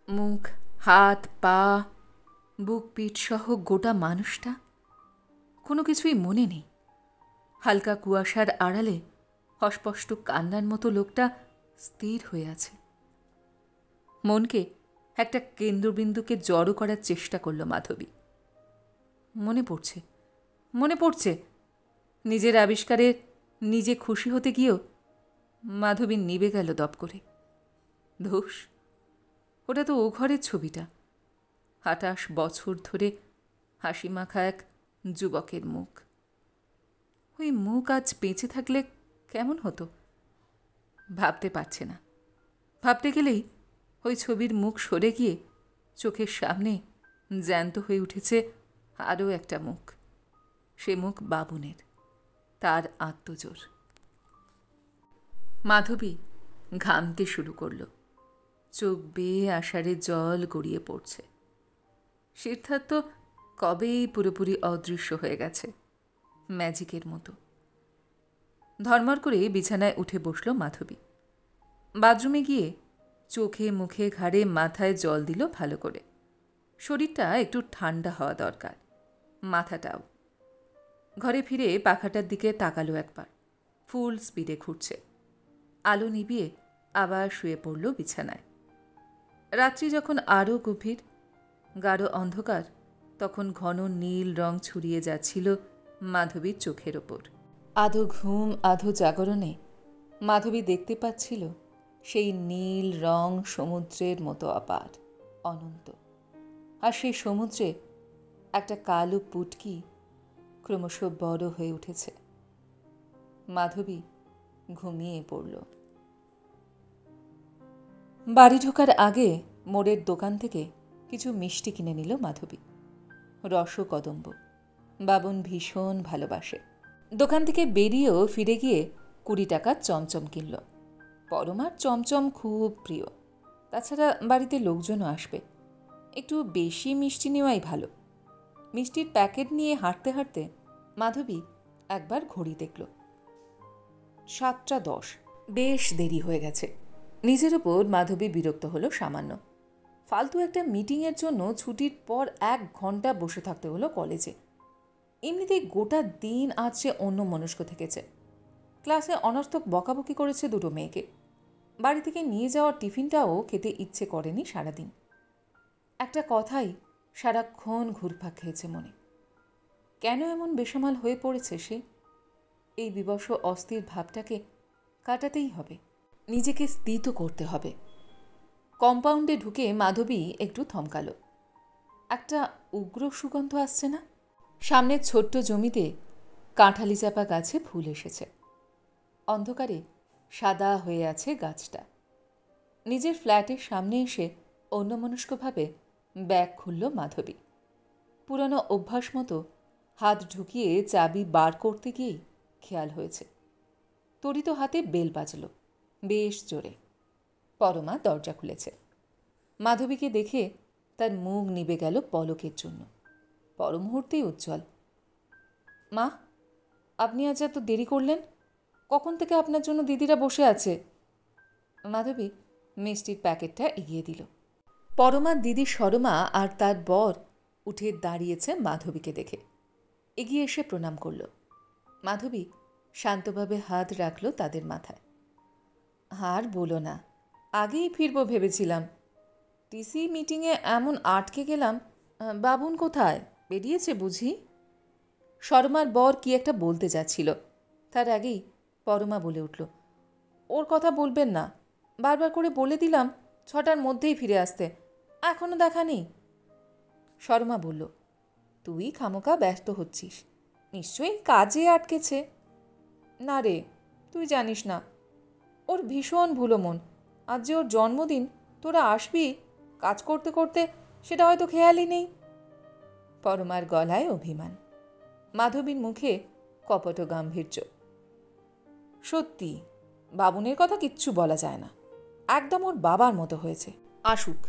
মুখ, হাত, পা, বুক, পিঠ সহ গোটা মানুষটা? কোনো কিছুই মনে নেই। হালকা কুয়াশার আড়ালে অস্পষ্ট কান্নার মতো লোকটা স্থির হয়ে আছে। মনকে একটা কেন্দ্রবিন্দুকে জড়ো করার চেষ্টা করল মাধবী। মনে পড়ছে নিজের আবিষ্কারে নিজে খুশি হতে গিয়েও মাধবী নিভে গেল দপ করে। ধুস, ওটা তো ও ঘরের ছবিটা। 28 বছর ধরে হাসি মাখা এক যুবকের মুখ। ওই মুখ আজ বেঁচে থাকলে কেমন হতো ভাবতে পারছে না। ভাবতে গেলেই ওই ছবির মুখ সরে গিয়ে চোখের সামনে জ্যান্ত হয়ে উঠেছে আরও একটা মুখ। সে মুখ বাবুনের, তার আত্মজোর। মাধবী ঘামতে শুরু করল। চোখ বেয়ে আষাঢ়ের জল গড়িয়ে পড়ছে। সিদ্ধার্থ কবেই পুরোপুরি অদৃশ্য হয়ে গেছে, ম্যাজিকের মতো। ধর্মর করে বিছানায় উঠে বসল মাধবী। বাথরুমে গিয়ে চোখে মুখে ঘাড়ে মাথায় জল দিল ভালো করে। শরীরটা একটু ঠান্ডা হওয়া দরকার, মাথাটাও। ঘরে ফিরে পাখাটার দিকে তাকালো একবার। ফুল স্পিডে ঘুরছে। আলো নিভিয়ে আবার শুয়ে পড়ল বিছানায়। রাত্রি যখন আরও গভীর, গাঢ় অন্ধকার, তখন ঘন নীল রং ছড়িয়ে যাচ্ছিল মাধবীর চোখের ওপর। আধো ঘুম আধো জাগরণে মাধবী দেখতে পাচ্ছিল সেই নীল রং সমুদ্রের মতো অপার, অনন্ত। আর সেই সমুদ্রে একটা কালো পুটকি ক্রমশ বড় হয়ে উঠেছে। মাধবী ঘুমিয়ে পড়ল। বাড়ি ঢোকার আগে মোড়ের দোকান থেকে কিছু মিষ্টি কিনে নিল মাধবী। রসকদম্ব বাবন ভীষণ ভালোবাসে। দোকান থেকে বেরিয়েও ফিরে গিয়ে 20 টাকার চমচম কিনল। পরমার চমচম খুব প্রিয়। তাছাড়া বাড়িতে লোকজনও আসবে, একটু বেশি মিষ্টি নেওয়াই ভালো। মিষ্টির প্যাকেট নিয়ে হাঁটতে হাঁটতে মাধবী একবার ঘড়ি দেখল। 7টা 10। বেশ দেরি হয়ে গেছে। নিজের ওপর মাধবী বিরক্ত হলো সামান্য। ফালতু একটা মিটিংয়ের জন্য ছুটির পর 1 ঘন্টা বসে থাকতে হলো কলেজে। এমনিতেই গোটা দিন আজ সে অন্য মনস্ক থেকেছে। ক্লাসে অনর্থক বকাবকি করেছে 2 মেয়েকে। বাড়ি থেকে নিয়ে যাওয়া টিফিনটাও খেতে ইচ্ছে করেনি সারাদিন। একটা কথাই সারাক্ষণ ঘুরপাক খেয়েছে মনে। কেন এমন বেসামাল হয়ে পড়েছে সে? এই বিবশ অস্থির ভাবটাকে কাটাতেই হবে, নিজেকে স্থিত করতে হবে। কম্পাউন্ডে ঢুকে মাধবী একটু থমকালো। একটা উগ্র সুগন্ধ আসছে না? সামনের ছোট্ট জমিতে কাঁঠালি চাপা গাছে ফুল এসেছে। অন্ধকারে সাদা হয়ে আছে গাছটা। নিজের ফ্ল্যাটের সামনে এসে অন্যমনস্কভাবে ব্যাগ খুলল মাধবী। পুরনো অভ্যাস মতো হাত ঢুকিয়ে চাবি বার করতে গিয়েই খেয়াল হয়েছে। তড়িত হাতে বেল বাজল বেশ জোরে। পরমা দরজা খুলেছে। মাধবীকে দেখে তার মুখ নিবে গেল পলকের জন্য। পর মুহূর্তেই উজ্জ্বল। মা, আপনি আজ এত দেরি করলেন? কখন থেকে আপনার জন্য দিদিরা বসে আছে। মাধবী মিষ্টির প্যাকেটটা এগিয়ে দিল। পরমার দিদি সরমা আর তার বর উঠে দাঁড়িয়েছে মাধবীকে দেখে। এগিয়ে এসে প্রণাম করল। মাধবী শান্তভাবে হাত রাখল তাদের মাথায়। আর বলো না, আগেই ফিরব ভেবেছিলাম। টিসি মিটিংয়ে এমন আটকে গেলাম। বাবুন কোথায়? বেরিয়েছে বুঝি? শর্মার বর কি একটা বলতে যাচ্ছিল, তার আগেই পরমা বলে উঠল, ওর কথা বলবেন না। বারবার করে বলে দিলাম 6টার মধ্যেই ফিরে আসতে, এখনও দেখা নেই। শর্মা বলল, তুই খামোকা ব্যস্ত হচ্ছিস, নিশ্চয়ই কাজে আটকেছে। না রে, তুই জানিস না, ওর ভীষণ ভুলো মন। আজ যে ওর জন্মদিন, তোরা আসবি, কাজ করতে করতে সেটা হয়তো খেয়ালই নেই। পরমার গলায় অভিমান, মাধবীর মুখে কপট গাম্ভীর্য। সত্যি, বাবুনের কথা কিচ্ছু বলা যায় না, একদম ওর বাবার মতো হয়েছে। আসুক,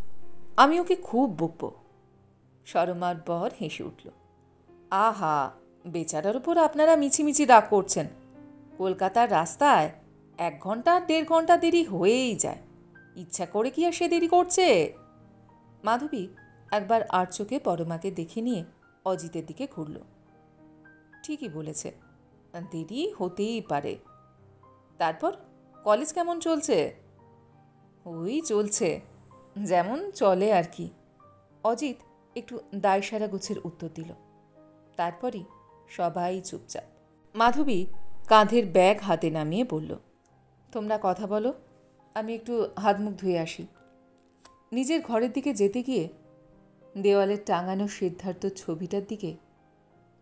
আমি ওকে খুব বকব। শর্মার বর হেসে উঠল। আহা, বেচারার উপর আপনারা মিছিমিছি রাগ করছেন। কলকাতার রাস্তায় 1 ঘন্টা 1.5 ঘন্টা দেরি হয়েই যায়। ইচ্ছা করে কি আর সে দেরি করছে? মাধবী একবার আর চোখে পরমাকে দেখে নিয়ে অজিতের দিকে ঘুরল। ঠিকই বলেছে, দেরি হতেই পারে। তারপর কলেজ কেমন চলছে? ওই চলছে, যেমন চলে আর কি। অজিত একটু দায়সারা গোছের উত্তর দিল। তারপরই সবাই চুপচাপ। মাধবী কাঁধের ব্যাগ হাতে নামিয়ে বলল, তোমরা কথা বলো, আমি একটু হাত মুখ ধুয়ে আসি। নিজের ঘরের দিকে যেতে গিয়ে দেওয়ালের টাঙানো সিদ্ধার্থ ছবিটার দিকে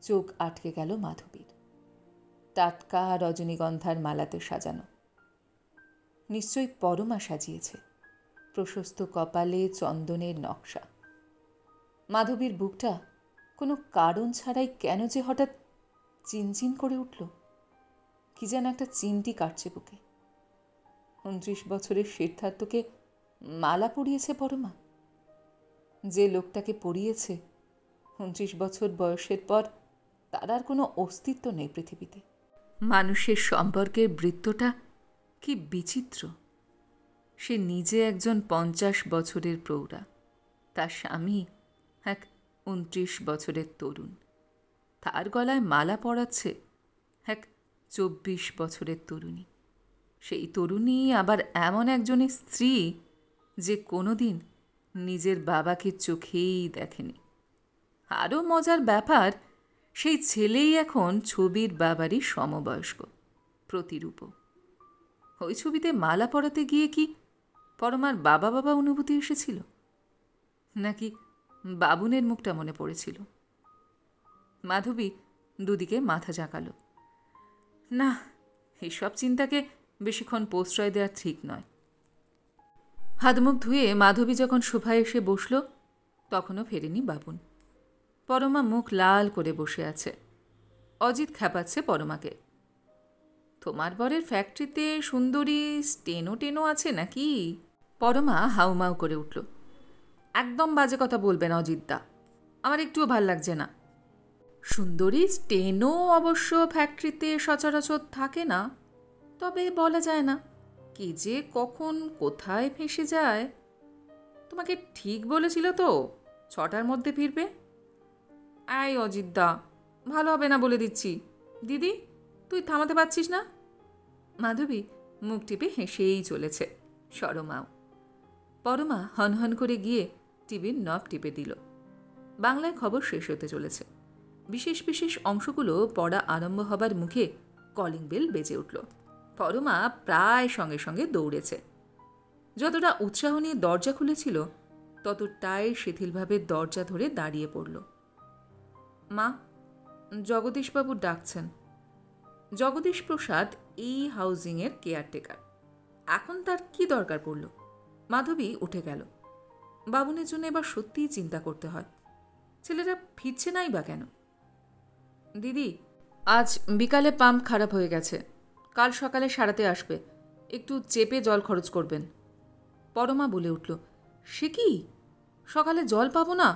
চোখ আটকে গেল মাধবীর। টাটকা রজনীগন্ধার মালাতে সাজানো। নিশ্চয়ই পরমা সাজিয়েছে। প্রশস্ত কপালে চন্দনের নকশা। মাধবীর বুকটা কোনো কারণ ছাড়াই কেন যে হঠাৎ চিনচিন করে উঠল। কি যেন একটা চিমটি কাটছে বুকে। 29 বছরের সিদ্ধার্থকে মালা পরিয়েছে পরমা। যে লোকটাকে পরিয়েছে 29 বছর বয়সের পর তার আর কোনো অস্তিত্ব নেই পৃথিবীতে। মানুষের সম্পর্কের বৃত্তটা কি বিচিত্র। সে নিজে একজন 50 বছরের প্রৌঢ়া, তার স্বামী এক 29 বছরের তরুণ। তার গলায় মালা পরাচ্ছে এক 24 বছরের তরুণী। সেই তরুণী আবার এমন একজনের স্ত্রী যে কোনোদিন নিজের বাবাকে চোখেই দেখেনি। আরও মজার ব্যাপার, সেই ছেলেই এখন ছবির বাবারই সমবয়স্ক, প্রতিরূপ। ওই ছবিতে মালা পরাতে গিয়ে কি পরমার বাবা বাবা অনুভূতি এসেছিল, নাকি বাবুনের মুখটা মনে পড়েছিল? মাধবী দুদিকে মাথা ঝাঁকালো। না, এসব চিন্তাকে বেশিক্ষণ প্রশ্রয় দেওয়া ঠিক নয়। হাতমুখ ধুয়ে মাধবী যখন সোফায় এসে বসল, তখনও ফেরেনি বাবুন। পরমা মুখ লাল করে বসে আছে। অজিত খেপাচ্ছে পরমাকে। তোমার বরের ফ্যাক্টরিতে সুন্দরী স্টেনো টেনো আছে নাকি? পরমা হাউমাউ করে উঠল। একদম বাজে কথা বলবেন অজিতদা, আমার একটুও ভাল লাগছে না। সুন্দরী স্টেনো অবশ্য ফ্যাক্টরিতে সচরাচর থাকে না, তবে বলা যায় না কে যে কখন কোথায় ফেঁসে যায়। তোমাকে ঠিক বলেছিল তো 6টার মধ্যে ফিরবে? আয় অজিতদা, ভালো হবে না বলে দিচ্ছি। দিদি, তুই থামাতে পারছিস না? মাধবী মুখ টিপে হেসেই চলেছে, সরমাও। পরমা হনহন করে গিয়ে টিভির নব টিপে দিল। বাংলায় খবর শেষ হতে চলেছে। বিশেষ বিশেষ অংশগুলো পড়া আরম্ভ হবার মুখে কলিং বেল বেজে উঠল। পরমা প্রায় সঙ্গে সঙ্গে দৌড়েছে। যতটা উৎসাহ নিয়ে দরজা খুলেছিল ততটাই শিথিলভাবে দরজা ধরে দাঁড়িয়ে পড়ল। মা, জগদীশবাবু ডাকছেন। জগদীশ প্রসাদ এই হাউজিংয়ের কেয়ারটেকার। এখন তার কি দরকার পড়ল? মাধবী উঠে গেল। বাবুনের জন্য এবার সত্যিই চিন্তা করতে হয়। ছেলেরা ফিরছে নাই বা কেন? দিদি, আজ বিকালে পাম্প খারাপ হয়ে গেছে, কাল সকালে সারাতে আসবে, একটু চেপে জল খরচ করবেন। পরমা বলে উঠল, সে কি, সকালে জল পাবো না?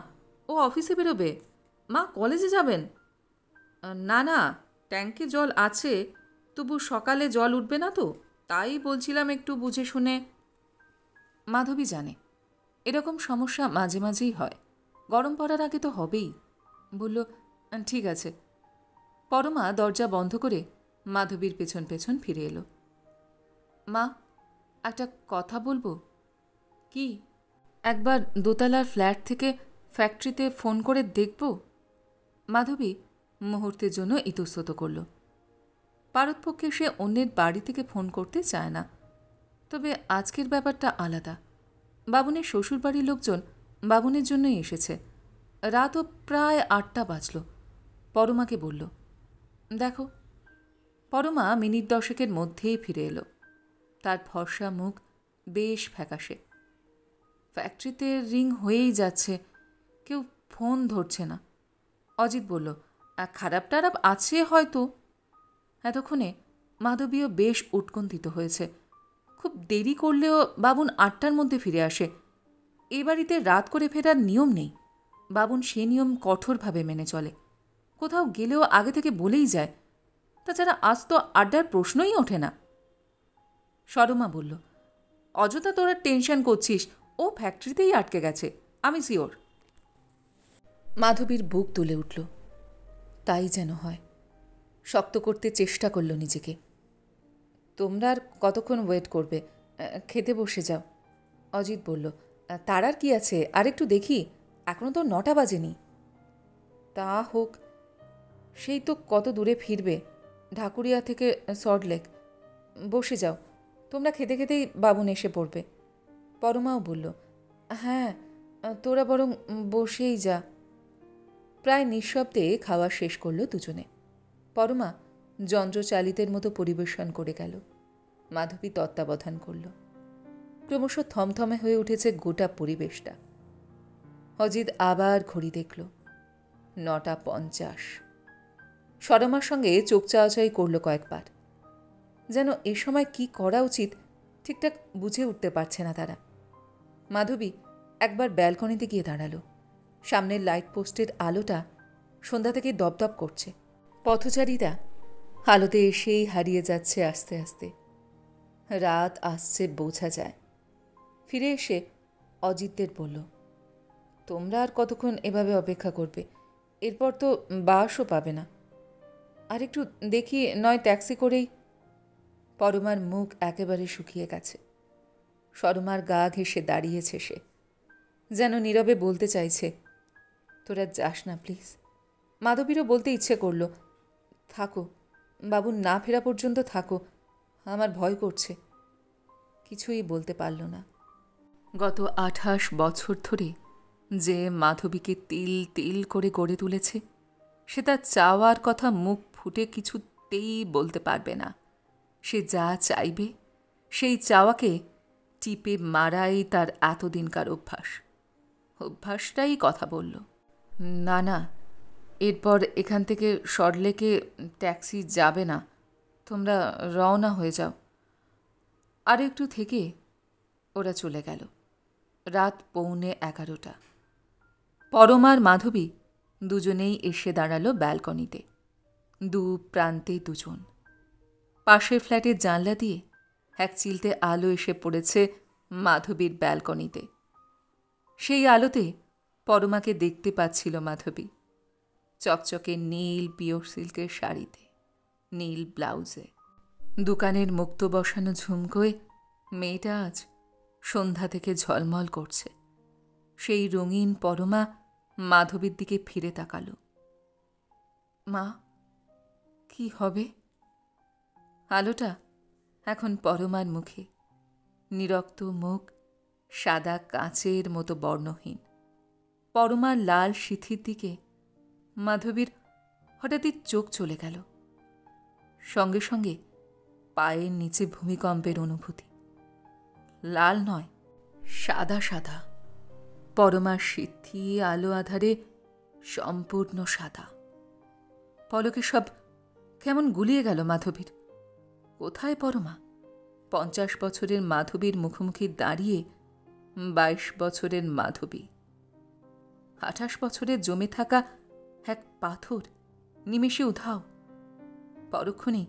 ও অফিসে বেরোবে, মা কলেজে যাবেন। না না, ট্যাঙ্কে জল আছে, তবু সকালে জল উঠবে না তো, তাই বলছিলাম একটু বুঝে শুনে। মাধবী জানে এরকম সমস্যা মাঝে মাঝেই হয়, গরম পড়ার আগে তো হবেই। বলল, ঠিক আছে। পরমা দরজা বন্ধ করে মাধবীর পেছন পেছন ফিরে এলো। মা, একটা কথা বলবো। কি? একবার দোতলার ফ্ল্যাট থেকে ফ্যাক্টরিতে ফোন করে দেখব। মাধবী মুহূর্তের জন্য ইতস্তত করল। পারতপক্ষে সে অন্যের বাড়ি থেকে ফোন করতে চায় না, তবে আজকের ব্যাপারটা আলাদা। বাবুনের শ্বশুরবাড়ির লোকজন বাবুনের জন্যই এসেছে। রাতও প্রায় 8টা বাজল। পরমাকে বলল, দেখো। পরমা মিনিট 10-এর মধ্যেই ফিরে এলো। তার ফর্সা মুখ বেশ ফ্যাকাশে। ফ্যাক্টরিতে রিং হয়েই যাচ্ছে, কেউ ফোন ধরছে না। অজিত বলল, খারাপ টারাপ আছে হয়তো। এতক্ষণে মাধবীও বেশ উৎকণ্ঠিত হয়েছে। খুব দেরি করলেও বাবুন 8টার মধ্যে ফিরে আসে। এ বাড়িতে রাত করে ফেরার নিয়ম নেই। বাবুন সে নিয়ম কঠোরভাবে মেনে চলে। কোথাও গেলেও আগে থেকে বলেই যায়। তাছাড়া আজ তো আড্ডার প্রশ্নই ওঠে না। সরমা বলল, অযথা তোরা টেনশন করছিস, ও ফ্যাক্টরিতেই আটকে গেছে, আমি শিওর। মাধবীর বুক তুলে উঠল। তাই যেন হয়। শক্ত করতে চেষ্টা করল নিজেকে। তোমরা আর কতক্ষণ ওয়েট করবে? খেতে বসে যাও। অজিত বলল, তার আর কি আছে, আর একটু দেখি, এখনও তো 9টা বাজেনি। তা হোক, সেই তো কত দূরে ফিরবে, ঢাকুরিয়া থেকে সল্টলেক। বসে যাও, তোমরা খেতে খেতেই বাবুন এসে পড়বে। পরমাও বলল, হ্যাঁ, তোরা বরং বসেই যা। প্রায় নিঃশব্দে খাওয়া শেষ করল দুজনে। পরমা যন্ত্রচালিতের মতো পরিবেশন করে গেল। মাধবী তত্ত্বাবধান করল। ক্রমশ থমথমে হয়ে উঠেছে গোটা পরিবেশটা। অজিত আবার ঘড়ি দেখল, 9:50। সরমার সঙ্গে চোখ চাওয়াচাই করল কয়েকবার। যেন এ সময় কি করা উচিত ঠিকঠাক বুঝে উঠতে পারছে না তারা। মাধবী একবার ব্যালকনিতে গিয়ে দাঁড়ালো। সামনের লাইট পোস্টের আলোটা সন্ধ্যা থেকে দপদপ করছে। পথচারীরা আলোতে এসেই হারিয়ে যাচ্ছে আস্তে আস্তে। রাত আসছে বোঝা যায়। ফিরে এসে অজিতদের বলল, তোমরা আর কতক্ষণ এভাবে অপেক্ষা করবে? এরপর তো বাসও পাবে না। আর একটু দেখি, নয় ট্যাক্সি করেই। পরমার মুখ একেবারে শুকিয়ে গেছে। সরমার গা ঘেঁষে দাঁড়িয়েছে সে, যেন নীরবে বলতে চাইছে, তোরা যাস না প্লিজ। মাধবীরও বলতে ইচ্ছে করল, থাকো, বাবু না ফেরা পর্যন্ত থাকো, আমার ভয় করছে। কিছুই বলতে পারল না। গত 28 বছর ধরে যে মাধবীকে তিল তিল করে গড়ে তুলেছে, সে তার চাওয়ার কথা মুখ ফুটে কিছুতেই বলতে পারবে না। সে যা চাইবে সেই চাওয়াকে টিপে মারাই তার এতদিনকার অভ্যাস। অভ্যাসটাই কথা বলল। না না, এরপর এখান থেকে সল্টলেকে ট্যাক্সি যাবে না, তোমরা রওনা হয়ে যাও। আর একটু থেকে ওরা চলে গেল। রাত 11:45। পরমার মাধবী দুজনেই এসে দাঁড়ালো ব্যালকনিতে। দু প্রান্তে দুজন। পাশের ফ্ল্যাটের জানলা দিয়ে এক চিলতে আলো এসে পড়েছে মাধবীর ব্যালকনিতে। সেই আলোতে পরমাকে দেখতে পাচ্ছিল মাধবী, চকচকে নীল পিওর সিল্কের শাড়িতে, নীল ব্লাউজে। দোকানের মুক্ত বসানো ঝুমকোয় মেয়েটা আজ সন্ধ্যা থেকে ঝলমল করছে। সেই রঙিন পরমা মাধবীর দিকে ফিরে তাকালো। মা, কি হবে? আলোটা এখন পরমার মুখে, নিরক্ত মুখ, সাদা কাঁচের মতো বর্ণহীন। পরমার লাল সিথির দিকে মাধবীর হঠাৎই চোখ চলে গেল। সঙ্গে সঙ্গে পায়ের নিচে ভূমিকম্পের অনুভূতি। লাল নয়, সাদা সাদা। পরমার সিথি আলো আধারে সম্পূর্ণ সাদা। পলকে সব কেমন গুলিয়ে গেল মাধবীর। কোথায় পরমা? 50 বছরের মাধবীর মুখোমুখি দাঁড়িয়ে 22 বছরের মাধবী। 28 বছরের জমে থাকা এক পাথর নিমেষে উধাও। পরক্ষণেই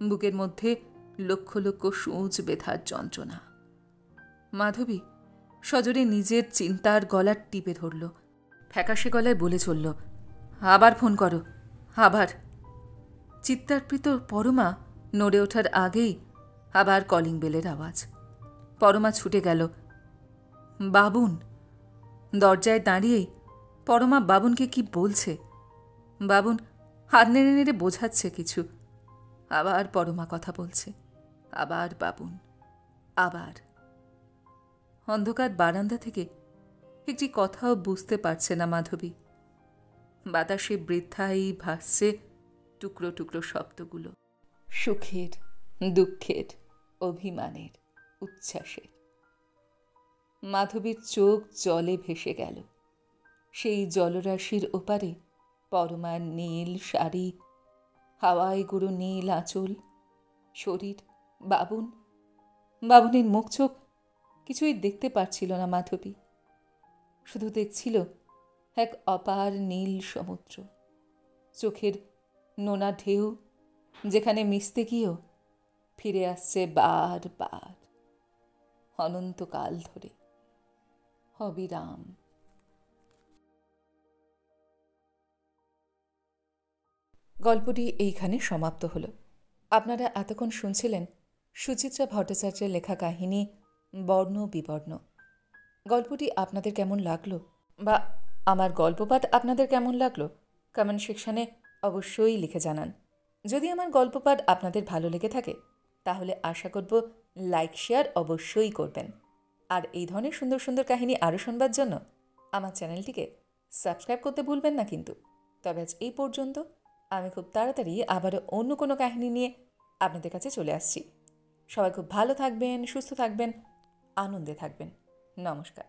বুকের মধ্যে লক্ষ লক্ষ সূঁচ বেঁধার যন্ত্রণা। মাধবী সজোরে নিজের চিন্তার গলা টিপে ধরল। ফ্যাকাশে গলায় বলে চলল, আবার ফোন করো, আবার। চিত্তার্পিত পরমা নড়ে ওঠার আগেই আবার কলিং বেলের আওয়াজ। পরমা ছুটে গেল। বাবুন! দরজায় দাঁড়িয়েই পরমা বাবুনকে কি বলছে। বাবুন হাত নেড়ে নেড়ে বোঝাচ্ছে কিছু। আবার পরমা কথা বলছে। আবার বাবুন, আবার। অন্ধকার বারান্দা থেকে একটি কথাও বুঝতে পারছে না মাধবী। বাতাসে বৃথাই ভাসছে টুকরো টুকরো শব্দগুলো, সুখের, দুঃখের, অভিমানের, উচ্ছ্বাসের। মাধবীর চোখ জলে ভেসে গেল। সেই জলরাশির ওপারে পরমার নীল শাড়ি, হাওয়ায় গুঁড়ো নীল আঁচল, শরীর, বাবুন। বাবুনের মুখ চোখ কিছুই দেখতে পারছিল না মাধবী। শুধু দেখছিল এক অপার নীল সমুদ্র। চোখের নোনা ঢেউ যেখানে মিশতে গিয়েও ফিরে আসছে বার বার, অনন্তকাল ধরে, অবিরাম। গল্পটি এইখানে সমাপ্ত হল। আপনারা এতক্ষণ শুনছিলেন সুচিত্রা ভট্টাচার্যের লেখা কাহিনী বর্ণ বিবর্ণ। গল্পটি আপনাদের কেমন লাগলো বা আমার গল্পপাঠ আপনাদের কেমন লাগলো কমেন্ট সেকশানে অবশ্যই লিখে জানান। যদি আমার গল্পপাঠ আপনাদের ভালো লেগে থাকে তাহলে আশা করব লাইক শেয়ার অবশ্যই করবেন। আর এই ধরনের সুন্দর সুন্দর কাহিনী আরও শুনবার জন্য আমার চ্যানেলটিকে সাবস্ক্রাইব করতে ভুলবেন না কিন্তু। তবে আজ এই পর্যন্ত। আমি খুব তাড়াতাড়ি আবারও অন্য কোনো কাহিনী নিয়ে আপনাদের কাছে চলে আসছি। সবাই খুব ভালো থাকবেন, সুস্থ থাকবেন, আনন্দে থাকবেন। নমস্কার।